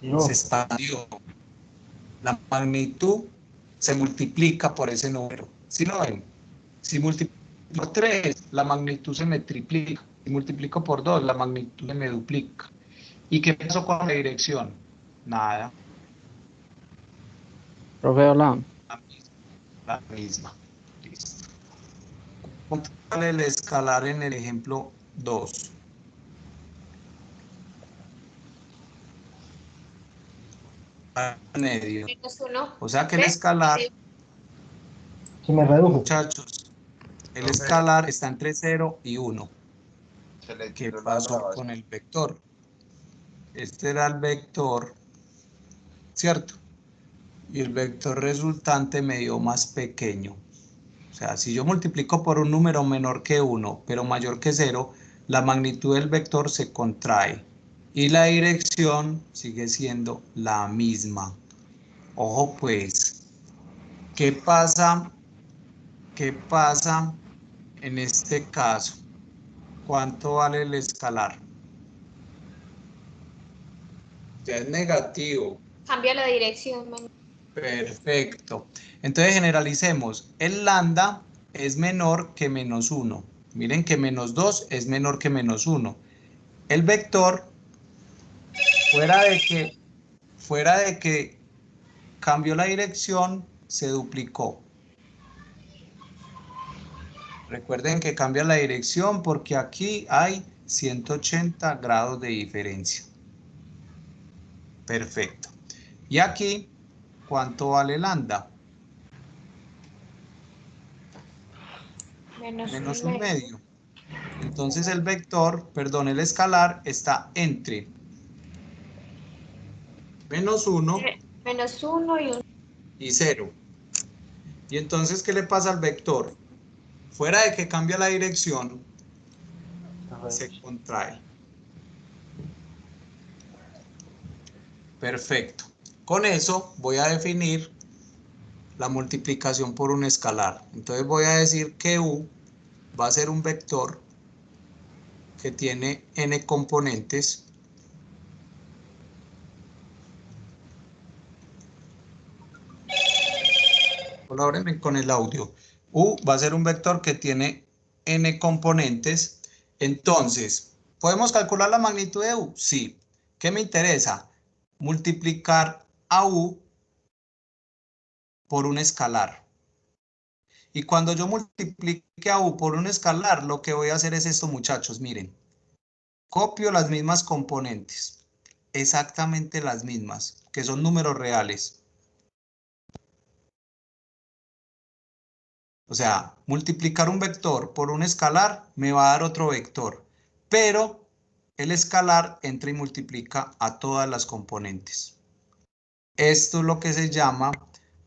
Se expandió. La magnitud se multiplica por ese número. ¿Sí lo ven? Si multiplico por 3, la magnitud se me triplica. Si multiplico por 2, la magnitud se me duplica. ¿Y qué pasó con la dirección? Nada. Profe, hola. La misma. Listo. ¿Cuánto vale el escalar en el ejemplo 2? Medio. Menos 1. O sea que el escalar, Se me redujo. muchachos, el escalar está entre 0 y 1. ¿Qué pasó con el vector? Este era el vector, ¿cierto? Y el vector resultante me dio más pequeño. O sea, si yo multiplico por un número menor que 1, pero mayor que 0, la magnitud del vector se contrae. Y la dirección sigue siendo la misma. Ojo pues, ¿qué pasa en este caso? ¿Cuánto vale el escalar? Ya es negativo. Cambia la dirección. Perfecto. Entonces generalicemos. El lambda es menor que menos 1. Miren que menos 2 es menor que menos 1. El vector, fuera de que cambió la dirección, se duplicó. Recuerden que cambia la dirección porque aquí hay 180 grados de diferencia. Perfecto. Y aquí, ¿cuánto vale lambda? Menos 1/2. Entonces el vector, perdón, el escalar está entre menos 1 Menos 1 y 1. y 0. Y entonces, ¿qué le pasa al vector? Fuera de que cambia la dirección, se contrae. Perfecto. Con eso voy a definir la multiplicación por un escalar. Entonces voy a decir que U va a ser un vector que tiene n componentes. Colabórenme con el audio. U va a ser un vector que tiene n componentes. Entonces, ¿podemos calcular la magnitud de U? Sí. ¿Qué me interesa? Multiplicar a U por un escalar. Y cuando yo multiplique a U por un escalar, lo que voy a hacer es esto, muchachos, miren. Copio las mismas componentes, exactamente las mismas, que son números reales. O sea, multiplicar un vector por un escalar me va a dar otro vector, pero el escalar entra y multiplica a todas las componentes. Esto es lo que se llama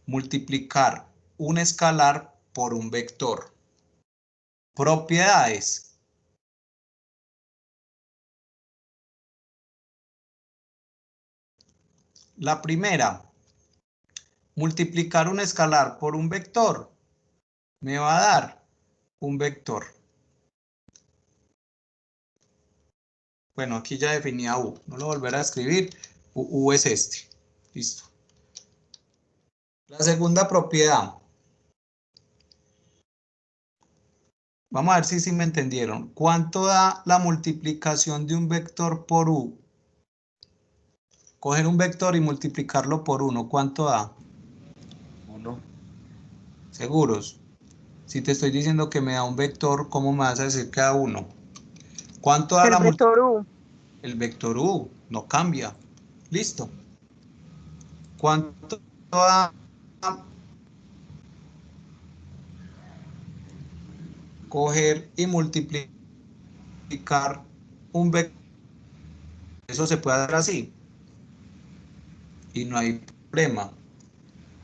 multiplicar un escalar por un vector. Propiedades. La primera, multiplicar un escalar por un vector me va a dar un vector. Bueno, aquí ya definía U, no lo volveré a escribir. U es este. Listo. La segunda propiedad. Vamos a ver si me entendieron. ¿Cuánto da la multiplicación de un vector por U? Coger un vector y multiplicarlo por 1, ¿cuánto da? 1. ¿Seguros? Si te estoy diciendo que me da un vector, ¿cómo me vas a decir que da 1? ¿Cuánto da El vector U. El vector U, no cambia. Listo. ¿Cuánto da? Coger y multiplicar un vector. Eso se puede hacer así. Y no hay problema.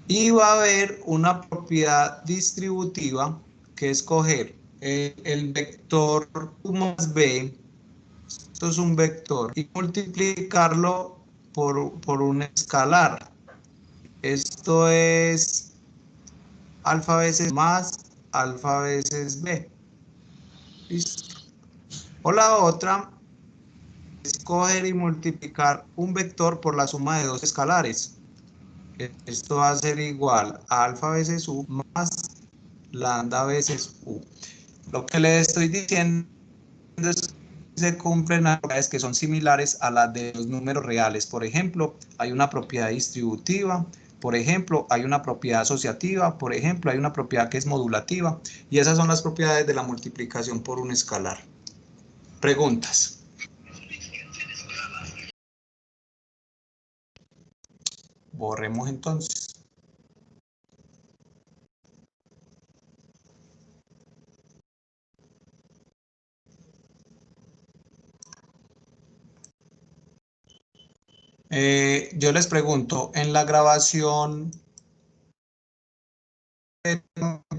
Y va a haber una propiedad distributiva que es coger el vector U más B. Esto es un vector. Y multiplicarlo por un escalar. Esto es alfa veces más alfa veces B. Listo. O la otra es coger y multiplicar un vector por la suma de dos escalares. Esto va a ser igual a alfa veces U más lambda veces U. Lo que les estoy diciendo es que se cumplen propiedades que son similares a las de los números reales. Por ejemplo, hay una propiedad distributiva. Por ejemplo, hay una propiedad asociativa. Por ejemplo, hay una propiedad que es modulativa. Y esas son las propiedades de la multiplicación por un escalar. Preguntas. Borremos entonces. Yo les pregunto, en la grabación,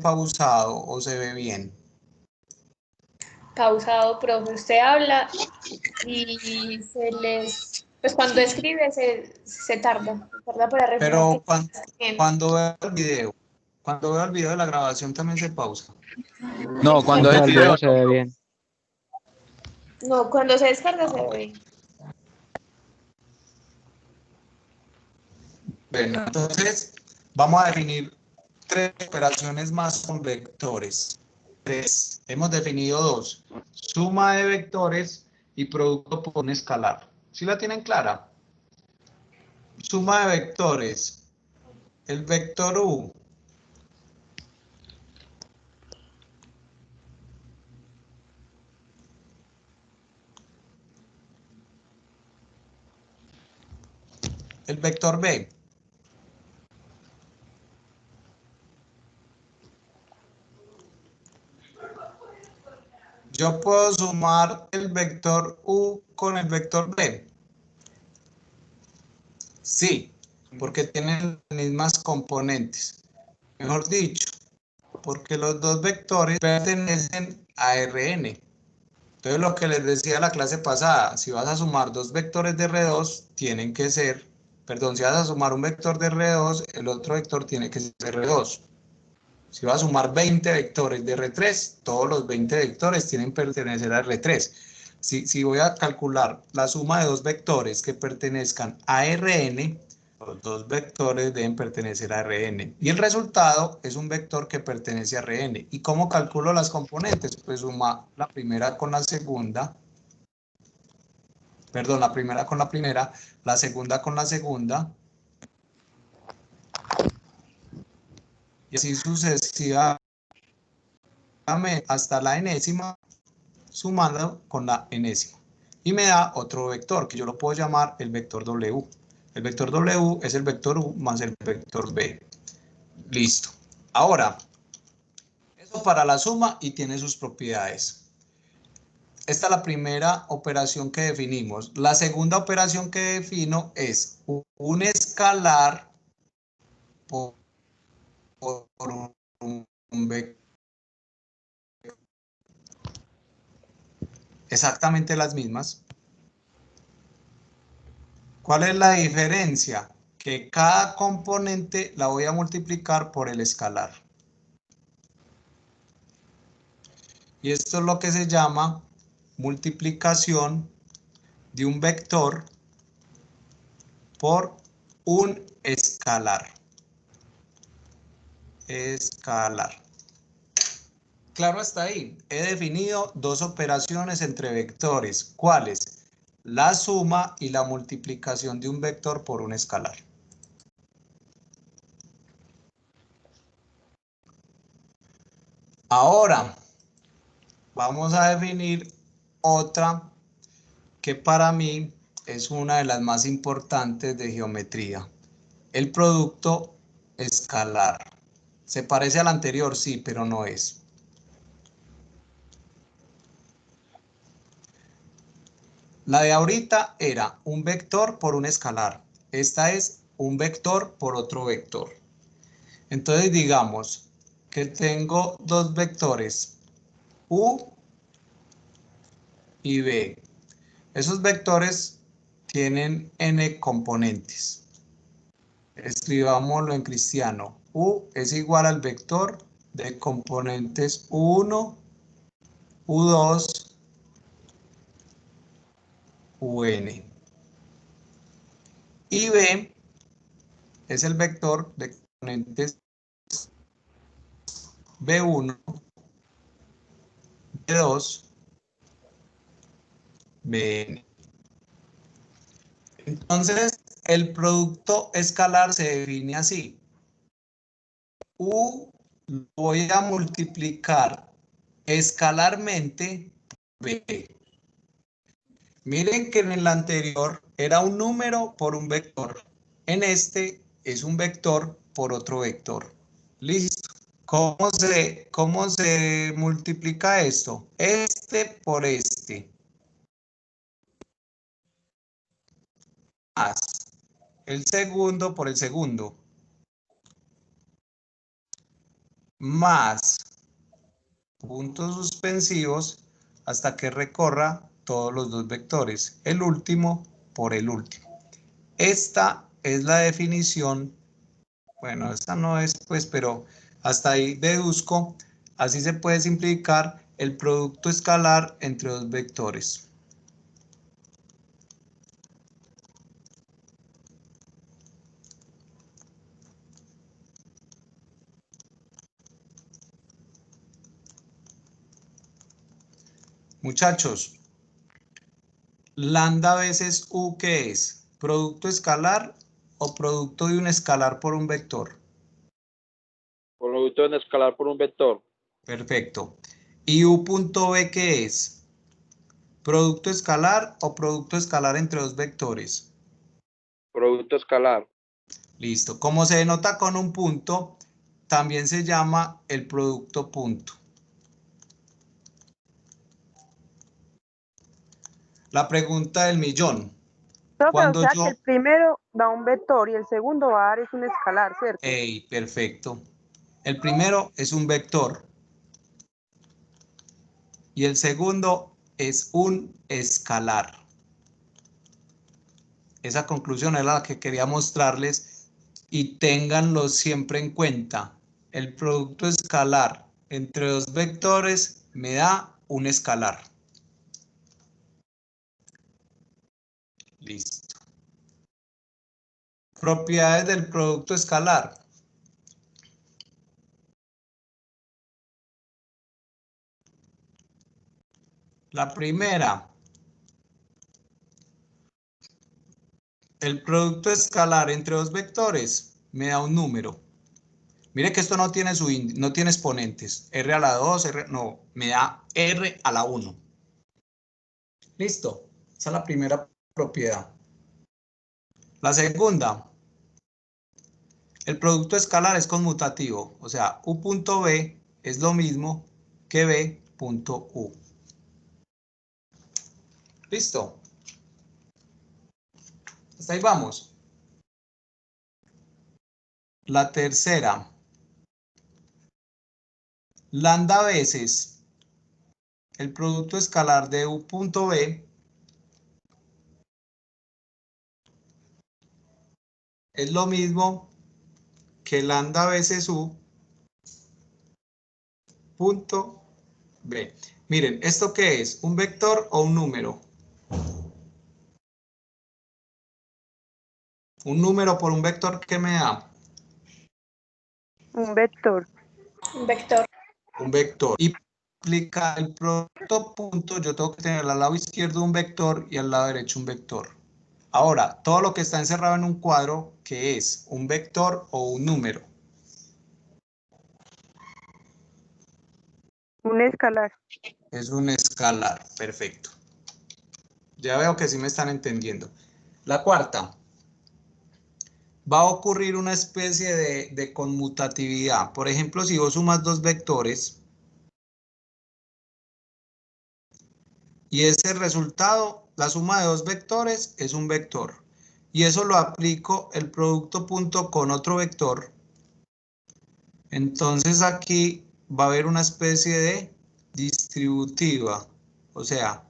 ¿pausado o se ve bien? Pausado, profe. Usted habla y se les... Pues cuando escribe se tarda para reflejar. Pero cuando veo el video de la grabación también se pausa. No, cuando es el video se ve bien. No, cuando se descarga se ve. Bueno, entonces vamos a definir 3 operaciones más con vectores. 3. Hemos definido 2. Suma de vectores y producto por un escalar. ¿Sí la tienen clara? Suma de vectores. El vector U. El vector B. Yo puedo sumar el vector U con el vector B. Sí, porque tienen las mismas componentes. Mejor dicho, porque los dos vectores pertenecen a Rn. Entonces, lo que les decía la clase pasada, si vas a sumar dos vectores de R2, tienen que ser, perdón, si vas a sumar un vector de R2, el otro vector tiene que ser R2. Si vas a sumar 20 vectores de R3, todos los 20 vectores tienen que pertenecer a R3. Si voy a calcular la suma de dos vectores que pertenezcan a Rn, los dos vectores deben pertenecer a Rn. Y el resultado es un vector que pertenece a Rn. ¿Y cómo calculo las componentes? Pues suma la primera con la segunda. Perdón, la primera con la primera, la segunda con la segunda. Y así sucesivamente hasta la enésima, sumando con la enésima. Y me da otro vector, que yo lo puedo llamar el vector W. El vector W es el vector U más el vector B. Listo. Ahora, eso para la suma y tiene sus propiedades. Esta es la primera operación que definimos. La segunda operación que defino es un escalar por un vector. Exactamente las mismas. ¿Cuál es la diferencia? Que cada componente la voy a multiplicar por el escalar. Y esto es lo que se llama multiplicación de un vector por un escalar. Escalar. Claro, hasta ahí. He definido dos operaciones entre vectores. ¿Cuáles? La suma y la multiplicación de un vector por un escalar. Ahora, vamos a definir otra que para mí es una de las más importantes de geometría. El producto escalar. ¿Se parece al anterior? Sí, pero no es. La de ahorita era un vector por un escalar. Esta es un vector por otro vector. Entonces digamos que tengo dos vectores, U y B. Esos vectores tienen n componentes. Escribámoslo en cristiano. U es igual al vector de componentes U1, U2, UN. Y B es el vector de componentes B1, B2, Bn. Entonces, el producto escalar se define así. U lo voy a multiplicar escalarmente por B. Miren que en el anterior era un número por un vector. En este es un vector por otro vector. Listo. ¿Cómo se multiplica esto? Este por este. Más el segundo por el segundo. Más puntos suspensivos hasta que recorra todos los dos vectores. El último por el último. Esta es la definición. Bueno, esta no es, pues, pero hasta ahí deduzco. Así se puede simplificar el producto escalar entre dos vectores. Muchachos, lambda veces U, ¿qué es? ¿Producto escalar o producto de un escalar por un vector? Producto de un escalar por un vector. Perfecto. ¿Y U punto B qué es? ¿Producto escalar o producto escalar entre dos vectores? Producto escalar. Listo. Como se denota con un punto, también se llama el producto punto. La pregunta del millón. Profe, o sea que el primero da un vector y el segundo va a dar es un escalar, ¿cierto? Perfecto. El primero es un vector. Y el segundo es un escalar. Esa conclusión era la que quería mostrarles y ténganlo siempre en cuenta. El producto escalar entre dos vectores me da un escalar. Listo. Propiedades del producto escalar. La primera, el producto escalar entre dos vectores me da un número. Mire que esto no tiene no tiene exponentes. R a la 2, no, me da R a la 1. Listo. Esa es la primera propiedad. La segunda, el producto escalar es conmutativo. O sea, U.B es lo mismo que B.U. Listo. Hasta ahí vamos. La tercera. Lambda veces el producto escalar de U.B es lo mismo que lambda veces U punto B. Miren, ¿esto qué es? ¿Un vector o un número? Un número por un vector, ¿qué me da? Un vector. Un vector. Un vector. Y aplica el producto punto, yo tengo que tener al lado izquierdo un vector y al lado derecho un vector. Ahora, todo lo que está encerrado en un cuadro, ¿qué es? ¿Un vector o un número? Un escalar. Es un escalar, perfecto. Ya veo que sí me están entendiendo. La cuarta. Va a ocurrir una especie de conmutatividad. Por ejemplo, si vos sumas dos vectores y ese resultado, la suma de dos vectores es un vector. Y eso lo aplico el producto punto con otro vector. Entonces aquí va a haber una especie de distributiva. O sea,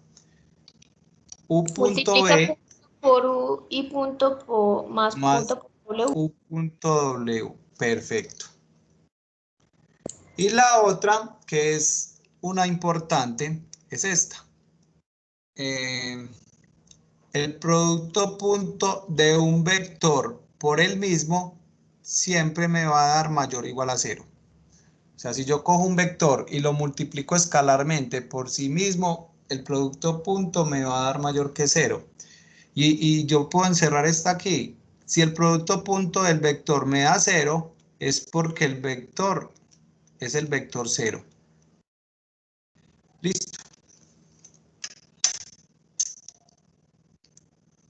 U.B por U y punto por más punto por W. U.W. Perfecto. Y la otra, que es una importante, es esta. El producto punto de un vector por el mismo siempre me va a dar mayor o igual a 0. O sea, si yo cojo un vector y lo multiplico escalarmente por sí mismo, el producto punto me va a dar mayor que 0. Y yo puedo encerrar esta aquí. Si el producto punto del vector me da 0, es porque el vector es el vector 0. Listo.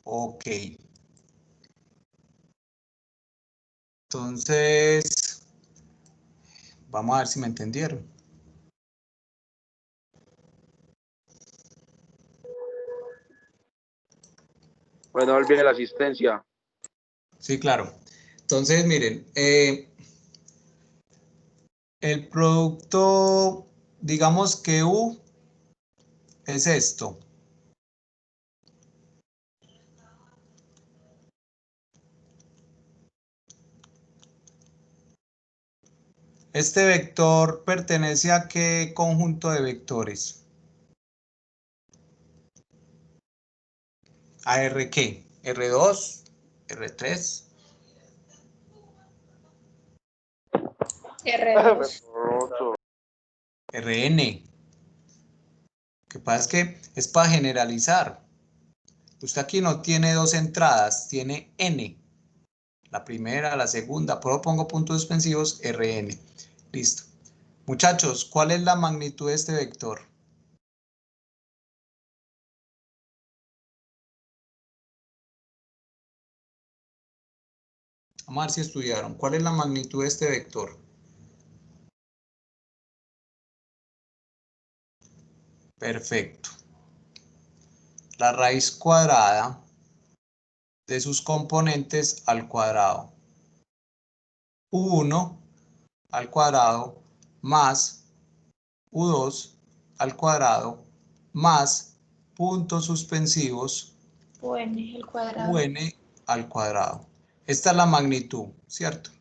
Ok. Entonces, vamos a ver si me entendieron. Bueno, olvide la asistencia. Sí, claro. Entonces, miren, el producto, digamos que U es esto. Este vector pertenece a qué conjunto de vectores? ¿A R qué? ¿R2? ¿R3? R2. RN. Lo que pasa es que es para generalizar. Usted aquí no tiene dos entradas, tiene N. La primera, la segunda, por eso pongo puntos suspensivos, Rn. Listo. Muchachos, ¿cuál es la magnitud de este vector? Vamos a ver si estudiaron. ¿Cuál es la magnitud de este vector? Perfecto. La raíz cuadrada de sus componentes al cuadrado. U1 al cuadrado más U2 al cuadrado más puntos suspensivos UN al cuadrado. UN al cuadrado. Esta es la magnitud, ¿cierto?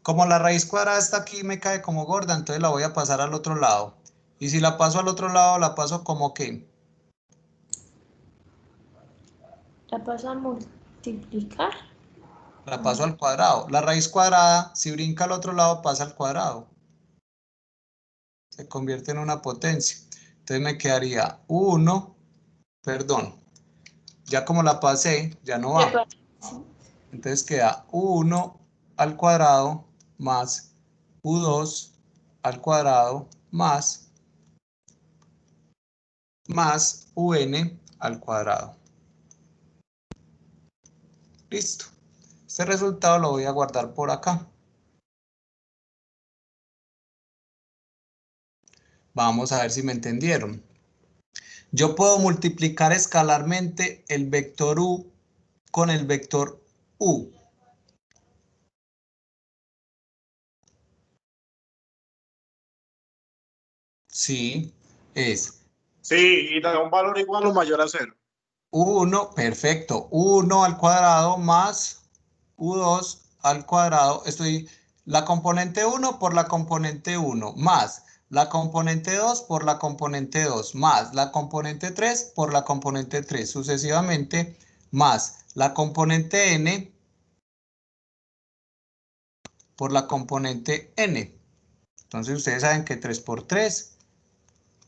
Como la raíz cuadrada está aquí, me cae como gorda, entonces la voy a pasar al otro lado. Y si la paso al otro lado, la paso como ¿qué? La paso a multiplicar. La paso al cuadrado. La raíz cuadrada, si brinca al otro lado, pasa al cuadrado. Se convierte en una potencia. Entonces me quedaría 1, perdón, ya como la pasé, ya no va. Entonces queda 1 al cuadrado más U2 al cuadrado más UN al cuadrado. Listo. Este resultado lo voy a guardar por acá. Vamos a ver si me entendieron. Yo puedo multiplicar escalarmente el vector U con el vector U. Sí, es. Sí, y da un valor igual o mayor a 0. 1, perfecto. 1 al cuadrado más U2 al cuadrado. Estoy la componente 1 por la componente 1 más la componente 2 por la componente 2 más la componente 3 por la componente 3 sucesivamente más la componente n por la componente n. Entonces ustedes saben que 3 por 3,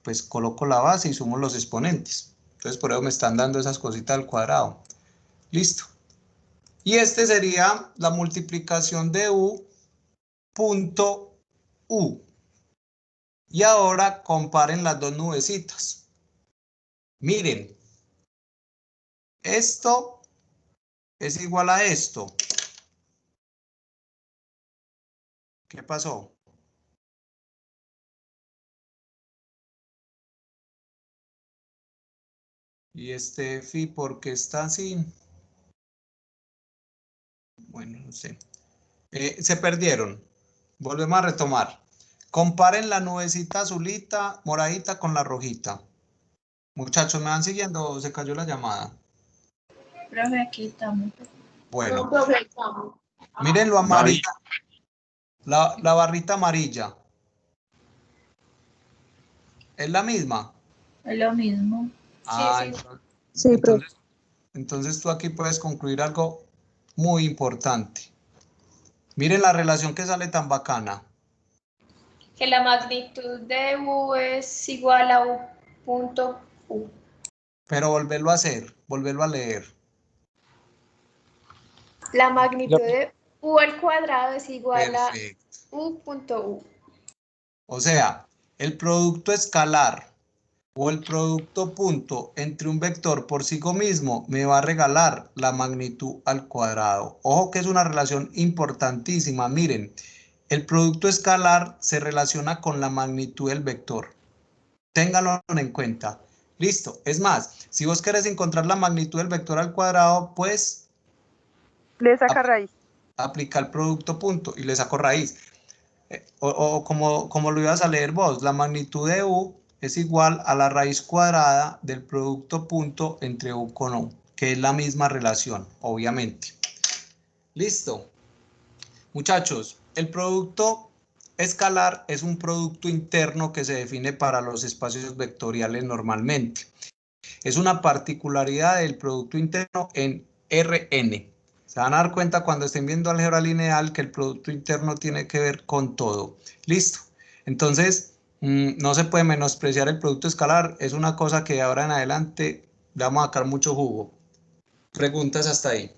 pues coloco la base y sumo los exponentes. Entonces por eso me están dando esas cositas al cuadrado. Listo. Y este sería la multiplicación de U punto U. Y ahora comparen las dos nubecitas. Miren. Esto es igual a esto. ¿Qué pasó? Y este phi, ¿por qué está así? Bueno, no sé. Se perdieron. Volvemos a retomar. Comparen la nubecita azulita, moradita con la rojita. Muchachos, ¿me van siguiendo o se cayó la llamada? Profe, aquí estamos. Bueno, miren lo amarillo. La barrita amarilla. ¿Es la misma? Es lo mismo. Ah, Sí. entonces tú aquí puedes concluir algo muy importante. Miren la relación que sale tan bacana. Que la magnitud de U es igual a U punto U. Pero volverlo a hacer, volverlo a leer. La magnitud de U al cuadrado es igual Perfecto. a U punto U. O sea, el producto escalar o el producto punto entre un vector por sí mismo me va a regalar la magnitud al cuadrado. Ojo que es una relación importantísima. Miren, el producto escalar se relaciona con la magnitud del vector. Ténganlo en cuenta. Listo. Es más, si vos querés encontrar la magnitud del vector al cuadrado, pues le saca raíz. Aplica el producto punto y le saco raíz. O como lo ibas a leer vos, la magnitud de U es igual a la raíz cuadrada del producto punto entre U con U, que es la misma relación, obviamente. Listo. Muchachos, el producto escalar es un producto interno que se define para los espacios vectoriales normalmente. Es una particularidad del producto interno en Rn. Se van a dar cuenta cuando estén viendo álgebra lineal que el producto interno tiene que ver con todo. Listo. Entonces, no se puede menospreciar el producto escalar. Es una cosa que de ahora en adelante le vamos a sacar mucho jugo. Preguntas hasta ahí.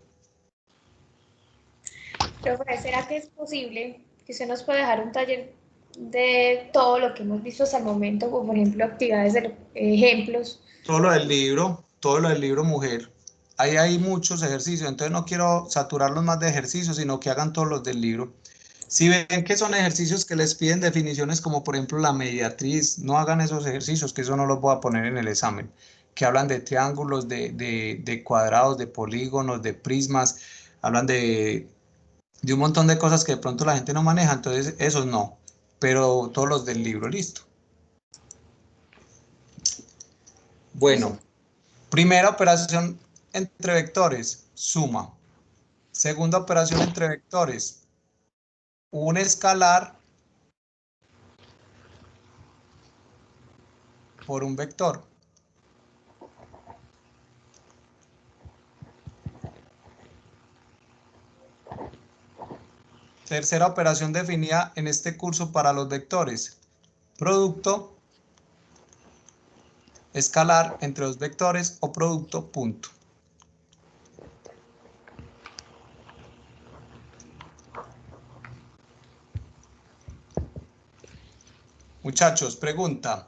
Profe, ¿será que es posible que usted nos pueda dejar un taller de todo lo que hemos visto hasta el momento, como por ejemplo actividades, ejemplos? Todo lo del libro mujer. Ahí hay muchos ejercicios, entonces no quiero saturarlos más de ejercicios, sino que hagan todos los del libro. Si ven que son ejercicios que les piden definiciones como por ejemplo la mediatriz, no hagan esos ejercicios, que eso no los voy a poner en el examen, que hablan de triángulos, de cuadrados, de polígonos, de prismas, hablan de un montón de cosas que de pronto la gente no maneja, entonces esos no, pero todos los del libro, listo. Bueno, primera operación entre vectores, suma. Segunda operación entre vectores, un escalar por un vector. Tercera operación definida en este curso para los vectores, producto escalar entre dos vectores o producto punto. Muchachos, pregunta.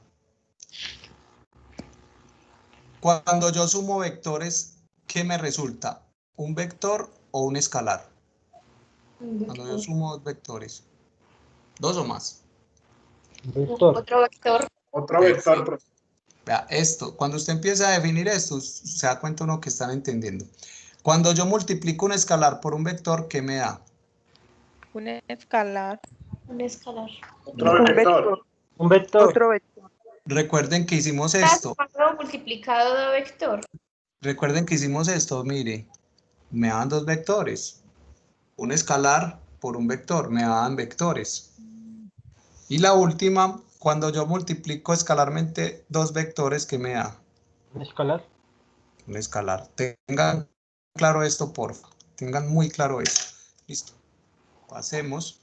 Cuando yo sumo vectores, ¿qué me resulta? ¿Un vector o un escalar? Cuando yo sumo dos vectores. ¿Dos o más? Otro vector. Otro vector, profe. Vea, esto, cuando usted empieza a definir esto, se da cuenta uno que están entendiendo. Cuando yo multiplico un escalar por un vector, ¿qué me da? Un escalar. Un escalar. Otro vector. Un vector. Otro vector. Recuerden que hicimos esto. Multiplicado de vector. Recuerden que hicimos esto, mire. Me dan dos vectores. Un escalar por un vector, me dan vectores. Y la última, cuando yo multiplico escalarmente dos vectores, ¿qué me da? Un escalar. Un escalar. Tengan claro esto, porfa. Tengan muy claro esto. Listo. Pasemos.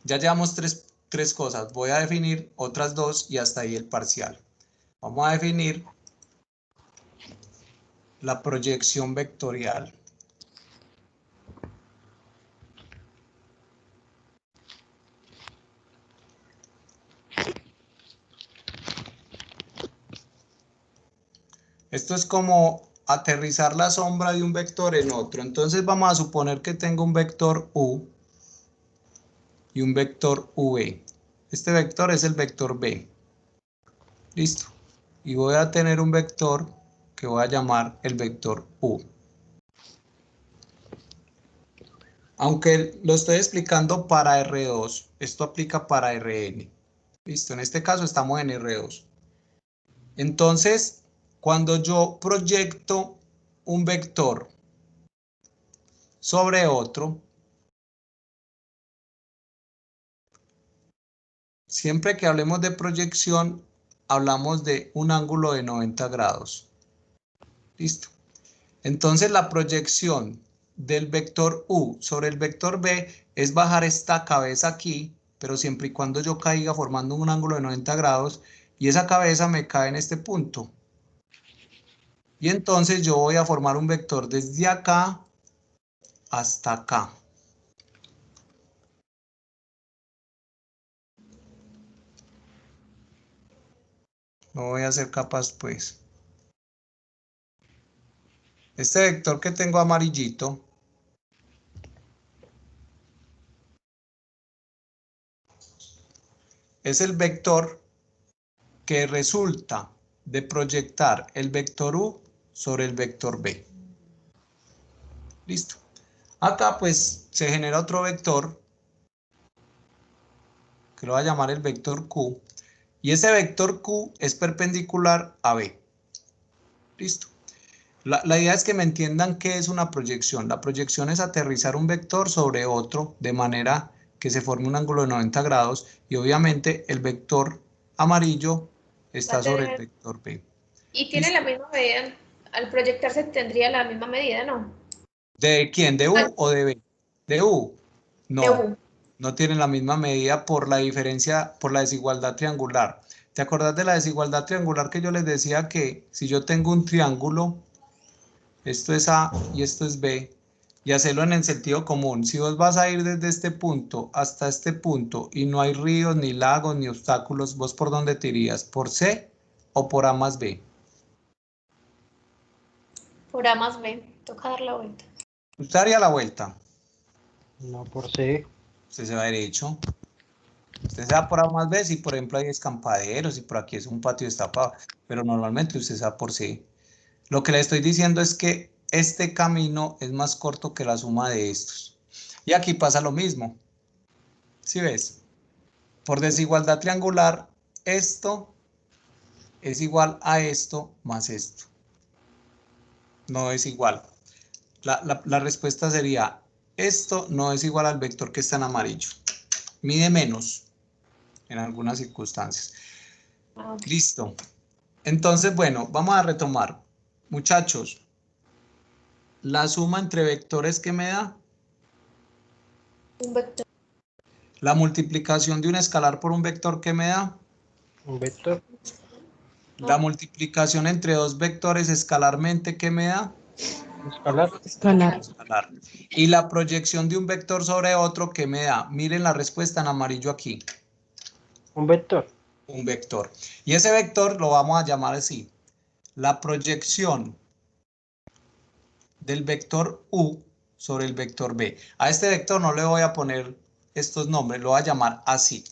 Ya llevamos tres cosas. Voy a definir otras dos y hasta ahí el parcial. Vamos a definir la proyección vectorial. Esto es como aterrizar la sombra de un vector en otro. Entonces vamos a suponer que tengo un vector U y un vector V. Este vector es el vector B. Listo. Y voy a tener un vector que voy a llamar el vector U. Aunque lo estoy explicando para R2, esto aplica para Rn. Listo, en este caso estamos en R2. Entonces, cuando yo proyecto un vector sobre otro, siempre que hablemos de proyección, hablamos de un ángulo de 90 grados. Listo. Entonces, la proyección del vector U sobre el vector B es bajar esta cabeza aquí, pero siempre y cuando yo caiga formando un ángulo de 90 grados y esa cabeza me cae en este punto. Y entonces yo voy a formar un vector desde acá hasta acá. No voy a ser capaz, pues. Este vector que tengo amarillito es el vector que resulta de proyectar el vector U sobre el vector B. Listo. Acá pues se genera otro vector que lo voy a llamar el vector Q. Y ese vector Q es perpendicular a B. Listo. La idea es que me entiendan qué es una proyección. La proyección es aterrizar un vector sobre otro de manera que se forme un ángulo de 90 grados y obviamente el vector amarillo está sobre el vector B. Y tiene ¿Listo? la misma medida. Al proyectarse tendría la misma medida, ¿no? ¿De quién? ¿De U o de B? ¿De U? No, De U. no tienen la misma medida por la diferencia, por la desigualdad triangular. ¿Te acordás de la desigualdad triangular que yo les decía que si yo tengo un triángulo, esto es A y esto es B, y hacerlo en el sentido común? Si vos vas a ir desde este punto hasta este punto y no hay ríos, ni lagos, ni obstáculos, ¿vos por dónde te irías? ¿Por C o por A más B? Por A más B. Toca dar la vuelta. ¿Usted haría la vuelta? No, por C. Usted se va derecho. Usted se va por A más B si por ejemplo hay escampaderos y por aquí es un patio destapado, pero normalmente usted se va por C. Lo que le estoy diciendo es que este camino es más corto que la suma de estos. Y aquí pasa lo mismo. ¿Sí ves? Por desigualdad triangular, esto es igual a esto más esto. No es igual. La respuesta sería, esto no es igual al vector que está en amarillo. Mide menos en algunas circunstancias. Listo. Entonces, bueno, vamos a retomar. Muchachos, la suma entre vectores que me da. Un vector. La multiplicación de un escalar por un vector que me da. Un vector. La multiplicación entre dos vectores escalarmente que me da. Escalar. Escalar. Y la proyección de un vector sobre otro que me da. Miren la respuesta en amarillo aquí. Un vector. Un vector. Y ese vector lo vamos a llamar así. La proyección del vector U sobre el vector B. A este vector no le voy a poner estos nombres, lo voy a llamar así.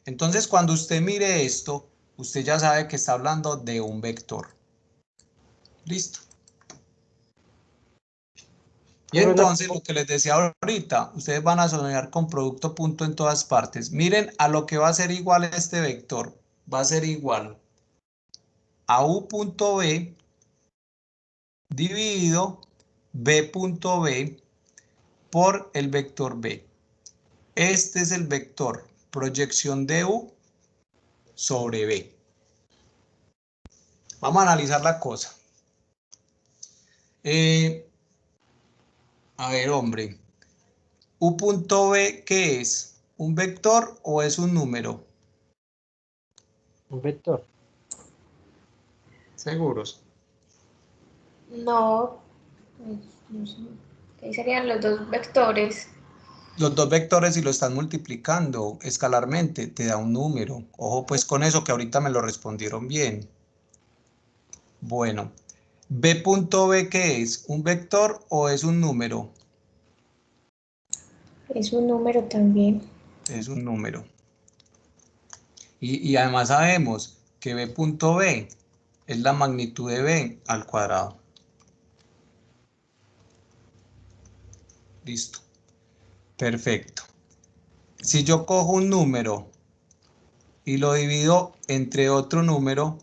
Entonces, cuando usted mire esto, usted ya sabe que está hablando de un vector. Listo. Y entonces, lo que les decía ahorita, ustedes van a soñar con producto punto en todas partes. Miren a lo que va a ser igual este vector. Va a ser igual a U punto B dividido B punto B por el vector B. Este es el vector, proyección de U sobre B. Vamos a analizar la cosa. A ver, hombre. U punto B, ¿qué es? ¿Un vector o es un número? Un vector. ¿Seguros? No. No sé. Ahí serían los dos vectores. Los dos vectores, si lo estás multiplicando escalarmente, te da un número. Ojo pues con eso, que ahorita me lo respondieron bien. Bueno, B punto B, ¿qué es? ¿Un vector o es un número? Es un número también. Es un número. Y además sabemos que B punto B es la magnitud de B al cuadrado. Listo. Perfecto. Si yo cojo un número y lo divido entre otro número,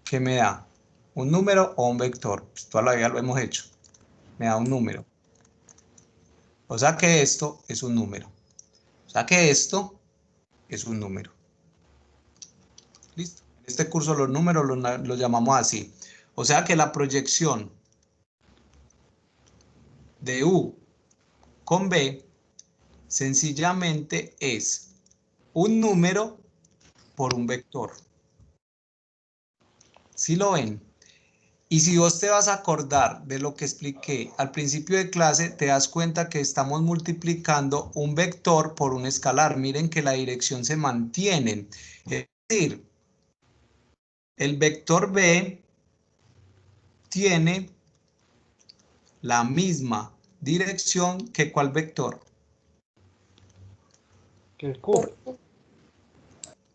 ¿qué me da? ¿Un número o un vector? Pues toda la vida lo hemos hecho. Me da un número. O sea que esto es un número. O sea que esto es un número. Listo. En este curso los números los llamamos así. O sea que la proyección de U con B sencillamente es un número por un vector. ¿Sí lo ven? Y si vos te vas a acordar de lo que expliqué al principio de clase, te das cuenta que estamos multiplicando un vector por un escalar. Miren que la dirección se mantiene. Es decir, el vector B tiene la misma dirección que ¿cuál vector? Que el Q.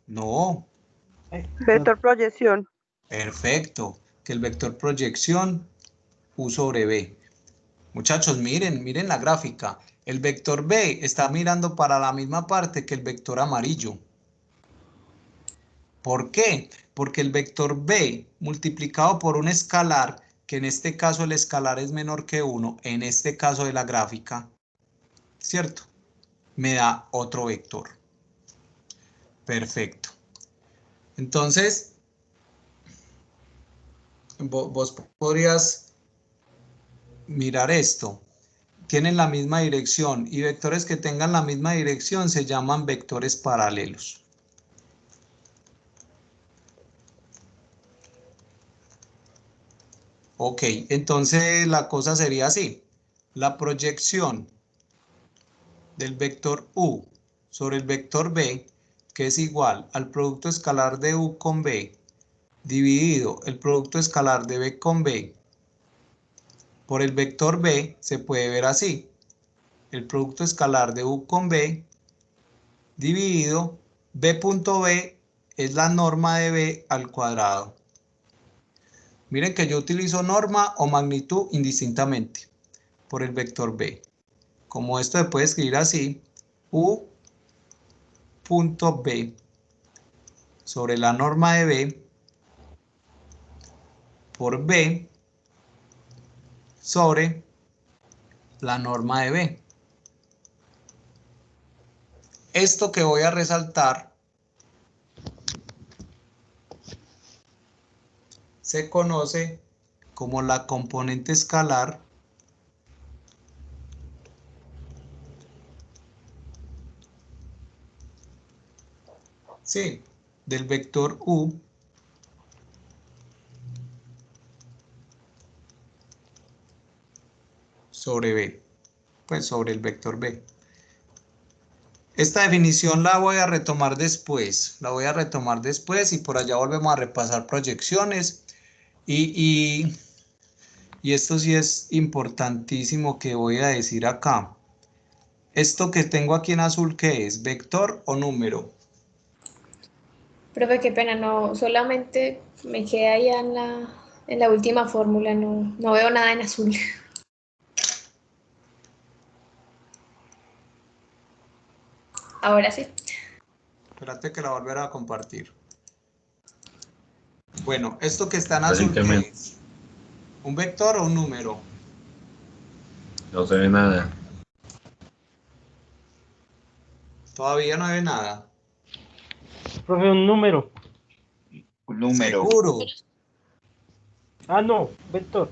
No. Vector proyección. Perfecto. Que el vector proyección U sobre B. Muchachos, miren la gráfica. El vector B está mirando para la misma parte que el vector amarillo. ¿Por qué? Porque el vector B multiplicado por un escalar, que en este caso el escalar es menor que 1, en este caso de la gráfica, ¿cierto? Me da otro vector. Perfecto. Entonces, vos podrías mirar esto. Tienen la misma dirección y vectores que tengan la misma dirección se llaman vectores paralelos. Ok, entonces la cosa sería así. La proyección del vector U sobre el vector B, que es igual al producto escalar de U con B, dividido el producto escalar de B con B, por el vector B, se puede ver así. El producto escalar de U con B, dividido B punto B, es la norma de B al cuadrado. Miren que yo utilizo norma o magnitud indistintamente por el vector B. Como esto se puede escribir así, U punto B sobre la norma de B por B sobre la norma de B. Esto que voy a resaltar se conoce como la componente escalar del vector U sobre B, pues sobre el vector B. Esta definición la voy a retomar después, y por allá volvemos a repasar proyecciones y esto sí es importantísimo que voy a decir acá. Esto que tengo aquí en azul, ¿qué es? ¿Vector o número? Profe, qué pena, no, solamente me quedé allá en la última fórmula, no veo nada en azul. Ahora sí. Espérate que la volveré a compartir. Bueno, esto que está en azul, ¿qué es? ¿Un vector o un número? No se ve nada. Todavía no ve nada. Profe, un número. Un número. Seguro. Ah, no, vector.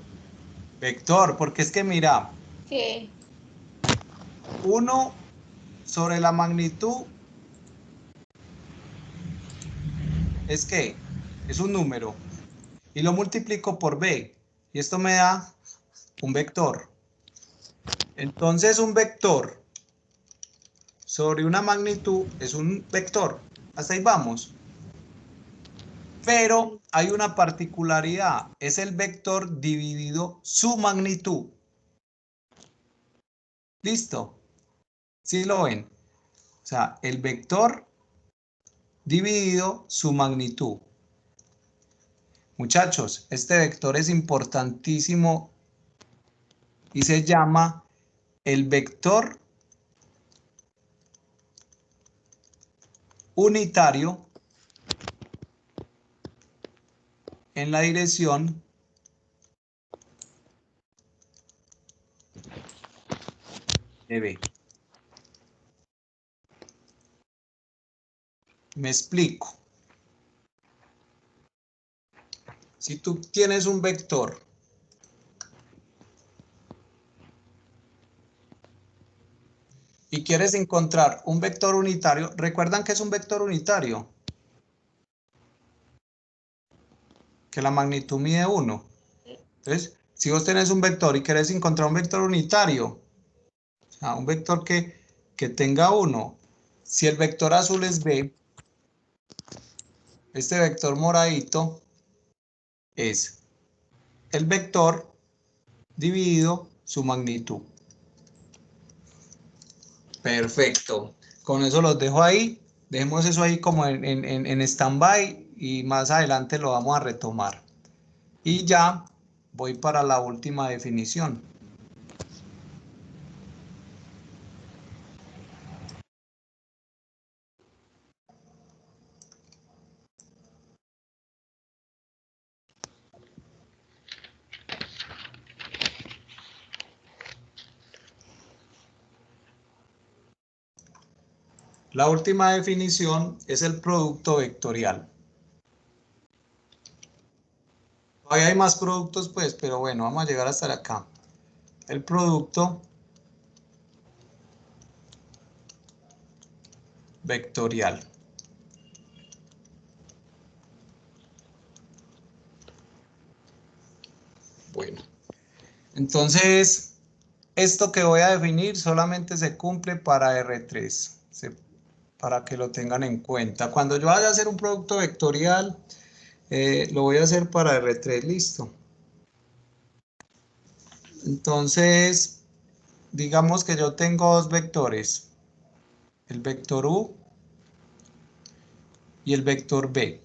Vector, porque es que mira, ¿Qué? 1 sobre la magnitud es que es un número y lo multiplico por B y esto me da un vector. Entonces un vector sobre una magnitud es un vector. Hasta ahí vamos. Pero hay una particularidad, es el vector dividido su magnitud. ¿Listo? ¿Sí lo ven? O sea, el vector dividido su magnitud. Muchachos, este vector es importantísimo y se llama el vector unitario en la dirección de B. Me explico. Si tú tienes un vector y quieres encontrar un vector unitario, ¿recuerdan qué es un vector unitario? Que la magnitud mide 1. Entonces, si vos tenés un vector y querés encontrar un vector unitario, o sea, un vector que tenga 1, si el vector azul es B, este vector moradito es el vector dividido su magnitud. Perfecto. Con eso los dejo ahí. Dejemos eso ahí como en stand-by y más adelante lo vamos a retomar. Y ya voy para la última definición. La última definición es el producto vectorial. Todavía hay más productos, pues, pero bueno, vamos a llegar hasta acá. El producto vectorial. Bueno, entonces, esto que voy a definir solamente se cumple para R3. Para que lo tengan en cuenta. Cuando yo vaya a hacer un producto vectorial, lo voy a hacer para R3, listo. Entonces, digamos que yo tengo dos vectores, el vector U y el vector B.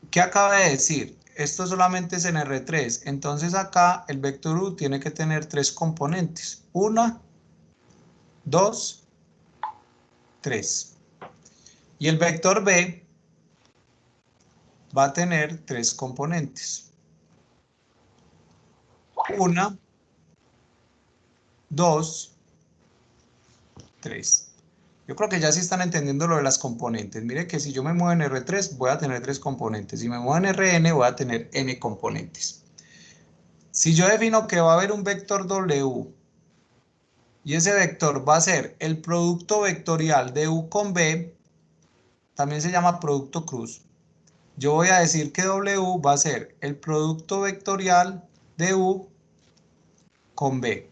¿Qué acaba de decir? Esto solamente es en R3, entonces acá el vector U tiene que tener 3 componentes, 1, 2, 3. Y el vector B va a tener 3 componentes. 1, 2, 3. Yo creo que ya sí están entendiendo lo de las componentes. Mire que si yo me muevo en R3 voy a tener 3 componentes. Si me muevo en Rn voy a tener n componentes. Si yo defino que va a haber un vector W y ese vector va a ser el producto vectorial de U con B, también se llama producto cruz. Yo voy a decir que W va a ser el producto vectorial de U con B.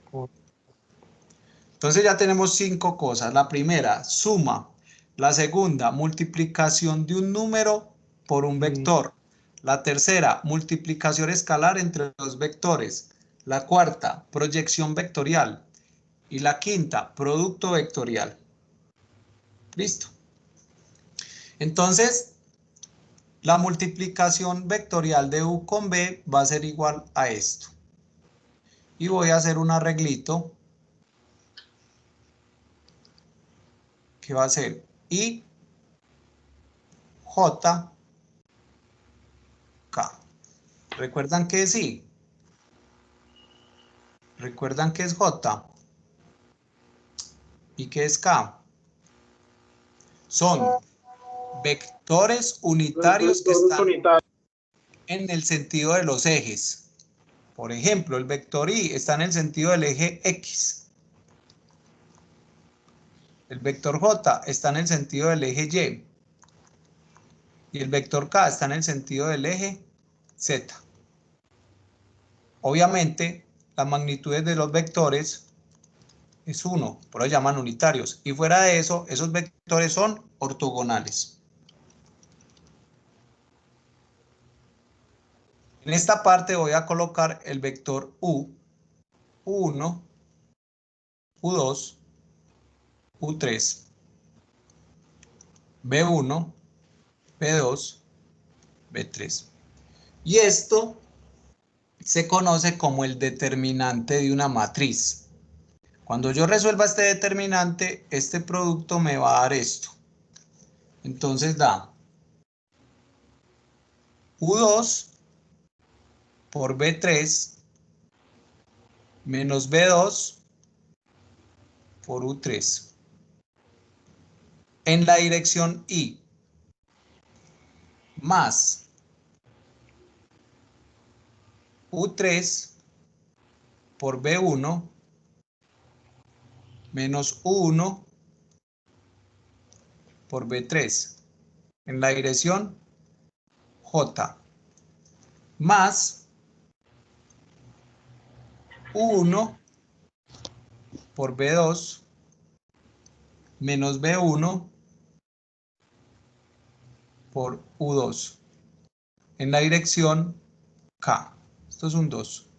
Entonces ya tenemos 5 cosas. La primera, suma. La segunda, multiplicación de un número por un vector. La tercera, multiplicación escalar entre los vectores. La cuarta, proyección vectorial. Y la quinta, producto vectorial. Listo. Entonces, la multiplicación vectorial de U con B va a ser igual a esto. Y voy a hacer un arreglito que va a ser I, J, K. ¿Recuerdan que es I? ¿Recuerdan que es J? ¿Y qué es K? Son vectores unitarios que están en el sentido de los ejes. Por ejemplo, el vector I está en el sentido del eje X. El vector J está en el sentido del eje Y. Y el vector K está en el sentido del eje Z. Obviamente, las magnitudes de los vectores es 1, por eso llaman unitarios. Y fuera de eso, esos vectores son ortogonales. En esta parte voy a colocar el vector U, U1, U2, U3, B1, B2, B3. Y esto se conoce como el determinante de una matriz. Cuando yo resuelva este determinante, este producto me va a dar esto. Entonces da U2 por B3 menos B2 por U3. En la dirección I más U3 por B1 menos U1 por B3. En la dirección J más U1 por B2 menos B1 por U2. En la dirección K. Esto es un 2.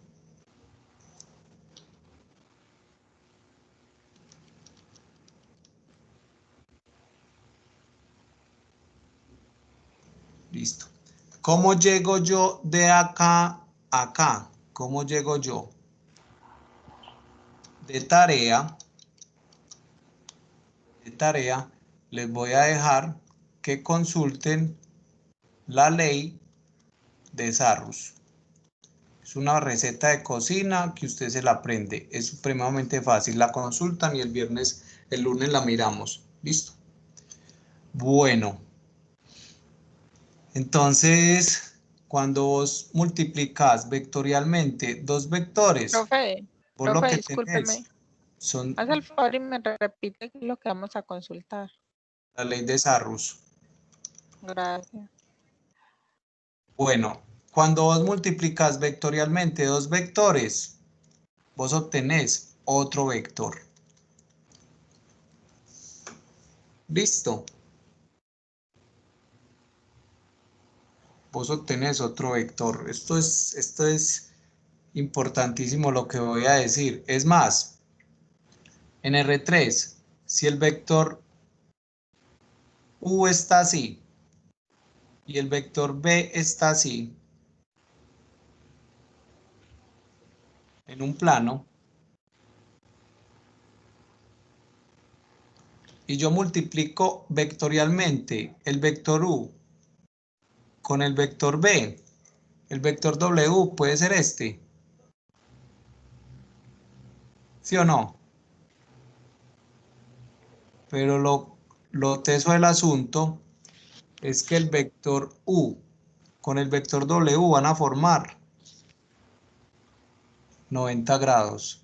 Listo. ¿Cómo llego yo de acá a acá? ¿Cómo llego yo? De tarea, les voy a dejar que consulten la ley de Sarrus. Es una receta de cocina que usted se la aprende. Es supremamente fácil. La consultan y el lunes la miramos. ¿Listo? Bueno. Entonces, cuando vos multiplicas vectorialmente dos vectores, vos lo que tenés son Haz el favor y me repite lo que vamos a consultar. la ley de Sarrus. Gracias. Bueno, cuando vos multiplicas vectorialmente dos vectores, vos obtenés otro vector. ¿Listo? Vos obtenés otro vector. Esto es importantísimo lo que voy a decir. Es más, en R3, si el vector U está así y el vector B está así, en un plano, y yo multiplico vectorialmente el vector U con el vector B, el vector W puede ser este. ¿Sí o no? Pero lo teso del asunto es que el vector U con el vector W van a formar 90 grados.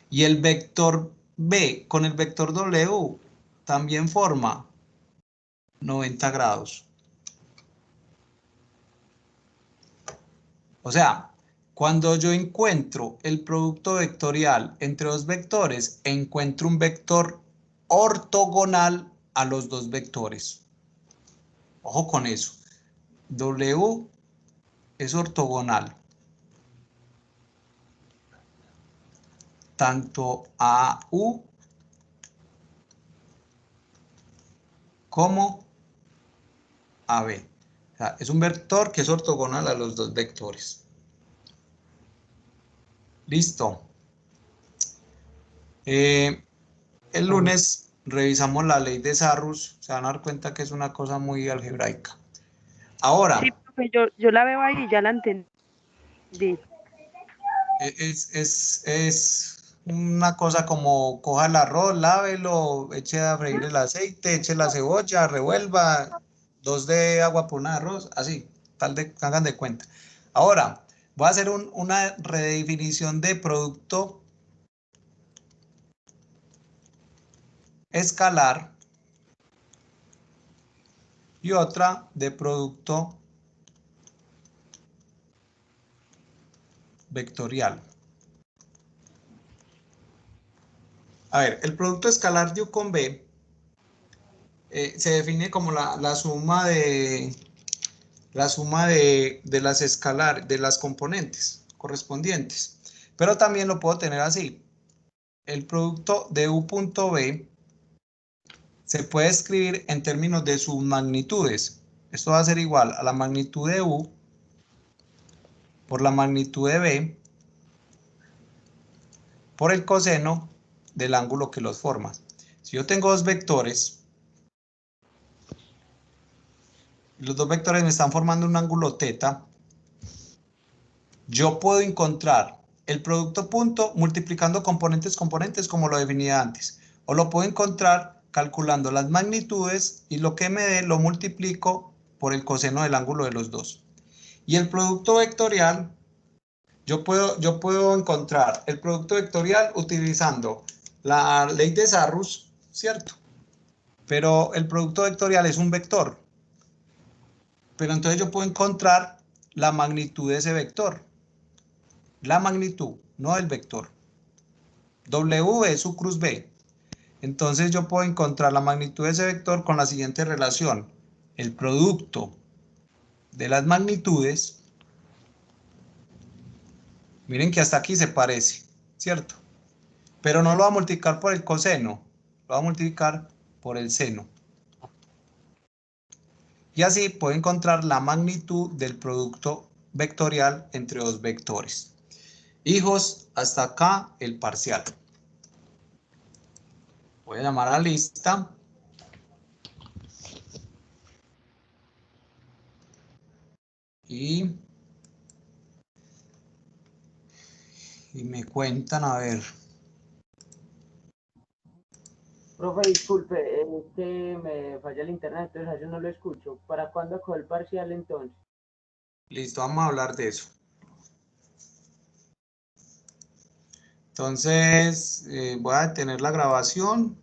Y el vector B con el vector W también forma 90 grados. O sea, cuando yo encuentro el producto vectorial entre dos vectores, encuentro un vector ortogonal a los dos vectores. Ojo con eso. W es ortogonal tanto a U como a B. O sea, es un vector que es ortogonal a los dos vectores. Listo. El lunes revisamos la ley de Sarrus. Se van a dar cuenta que es una cosa muy algebraica. Ahora. Sí, profe, yo la veo ahí y ya la entendí. Es una cosa como coja el arroz, lávelo, eche a freír el aceite, eche la cebolla, revuelva, 2 de agua por un arroz, así, hagan de cuenta. Ahora, voy a hacer una redefinición de producto escalar y otra de producto vectorial. A ver, el producto escalar de U con B se define como la suma de las componentes correspondientes. Pero también lo puedo tener así. El producto de U punto B se puede escribir en términos de sus magnitudes. Esto va a ser igual a la magnitud de U por la magnitud de B por el coseno del ángulo que los forma. Si yo tengo dos vectores, los dos vectores me están formando un ángulo θ, yo puedo encontrar el producto punto multiplicando componentes como lo definía antes. O lo puedo encontrar calculando las magnitudes y lo que me dé lo multiplico por el coseno del ángulo de los dos. Y el producto vectorial, yo puedo encontrar el producto vectorial utilizando la ley de Sarrus, ¿cierto? Pero el producto vectorial es un vector. Pero entonces yo puedo encontrar la magnitud de ese vector. La magnitud, no el vector. W es U cruz B. Entonces yo puedo encontrar la magnitud de ese vector con la siguiente relación. El producto de las magnitudes. Miren que hasta aquí se parece, ¿cierto? Pero no lo va a multiplicar por el coseno. Lo va a multiplicar por el seno. Y así puedo encontrar la magnitud del producto vectorial entre dos vectores. Hijos, hasta acá el parcial. Voy a llamar a la lista. Y me cuentan, a ver. Profe, disculpe, es que me falla el internet, entonces yo no lo escucho. ¿Para cuándo acabó el parcial entonces? Listo, vamos a hablar de eso. Entonces, voy a detener la grabación.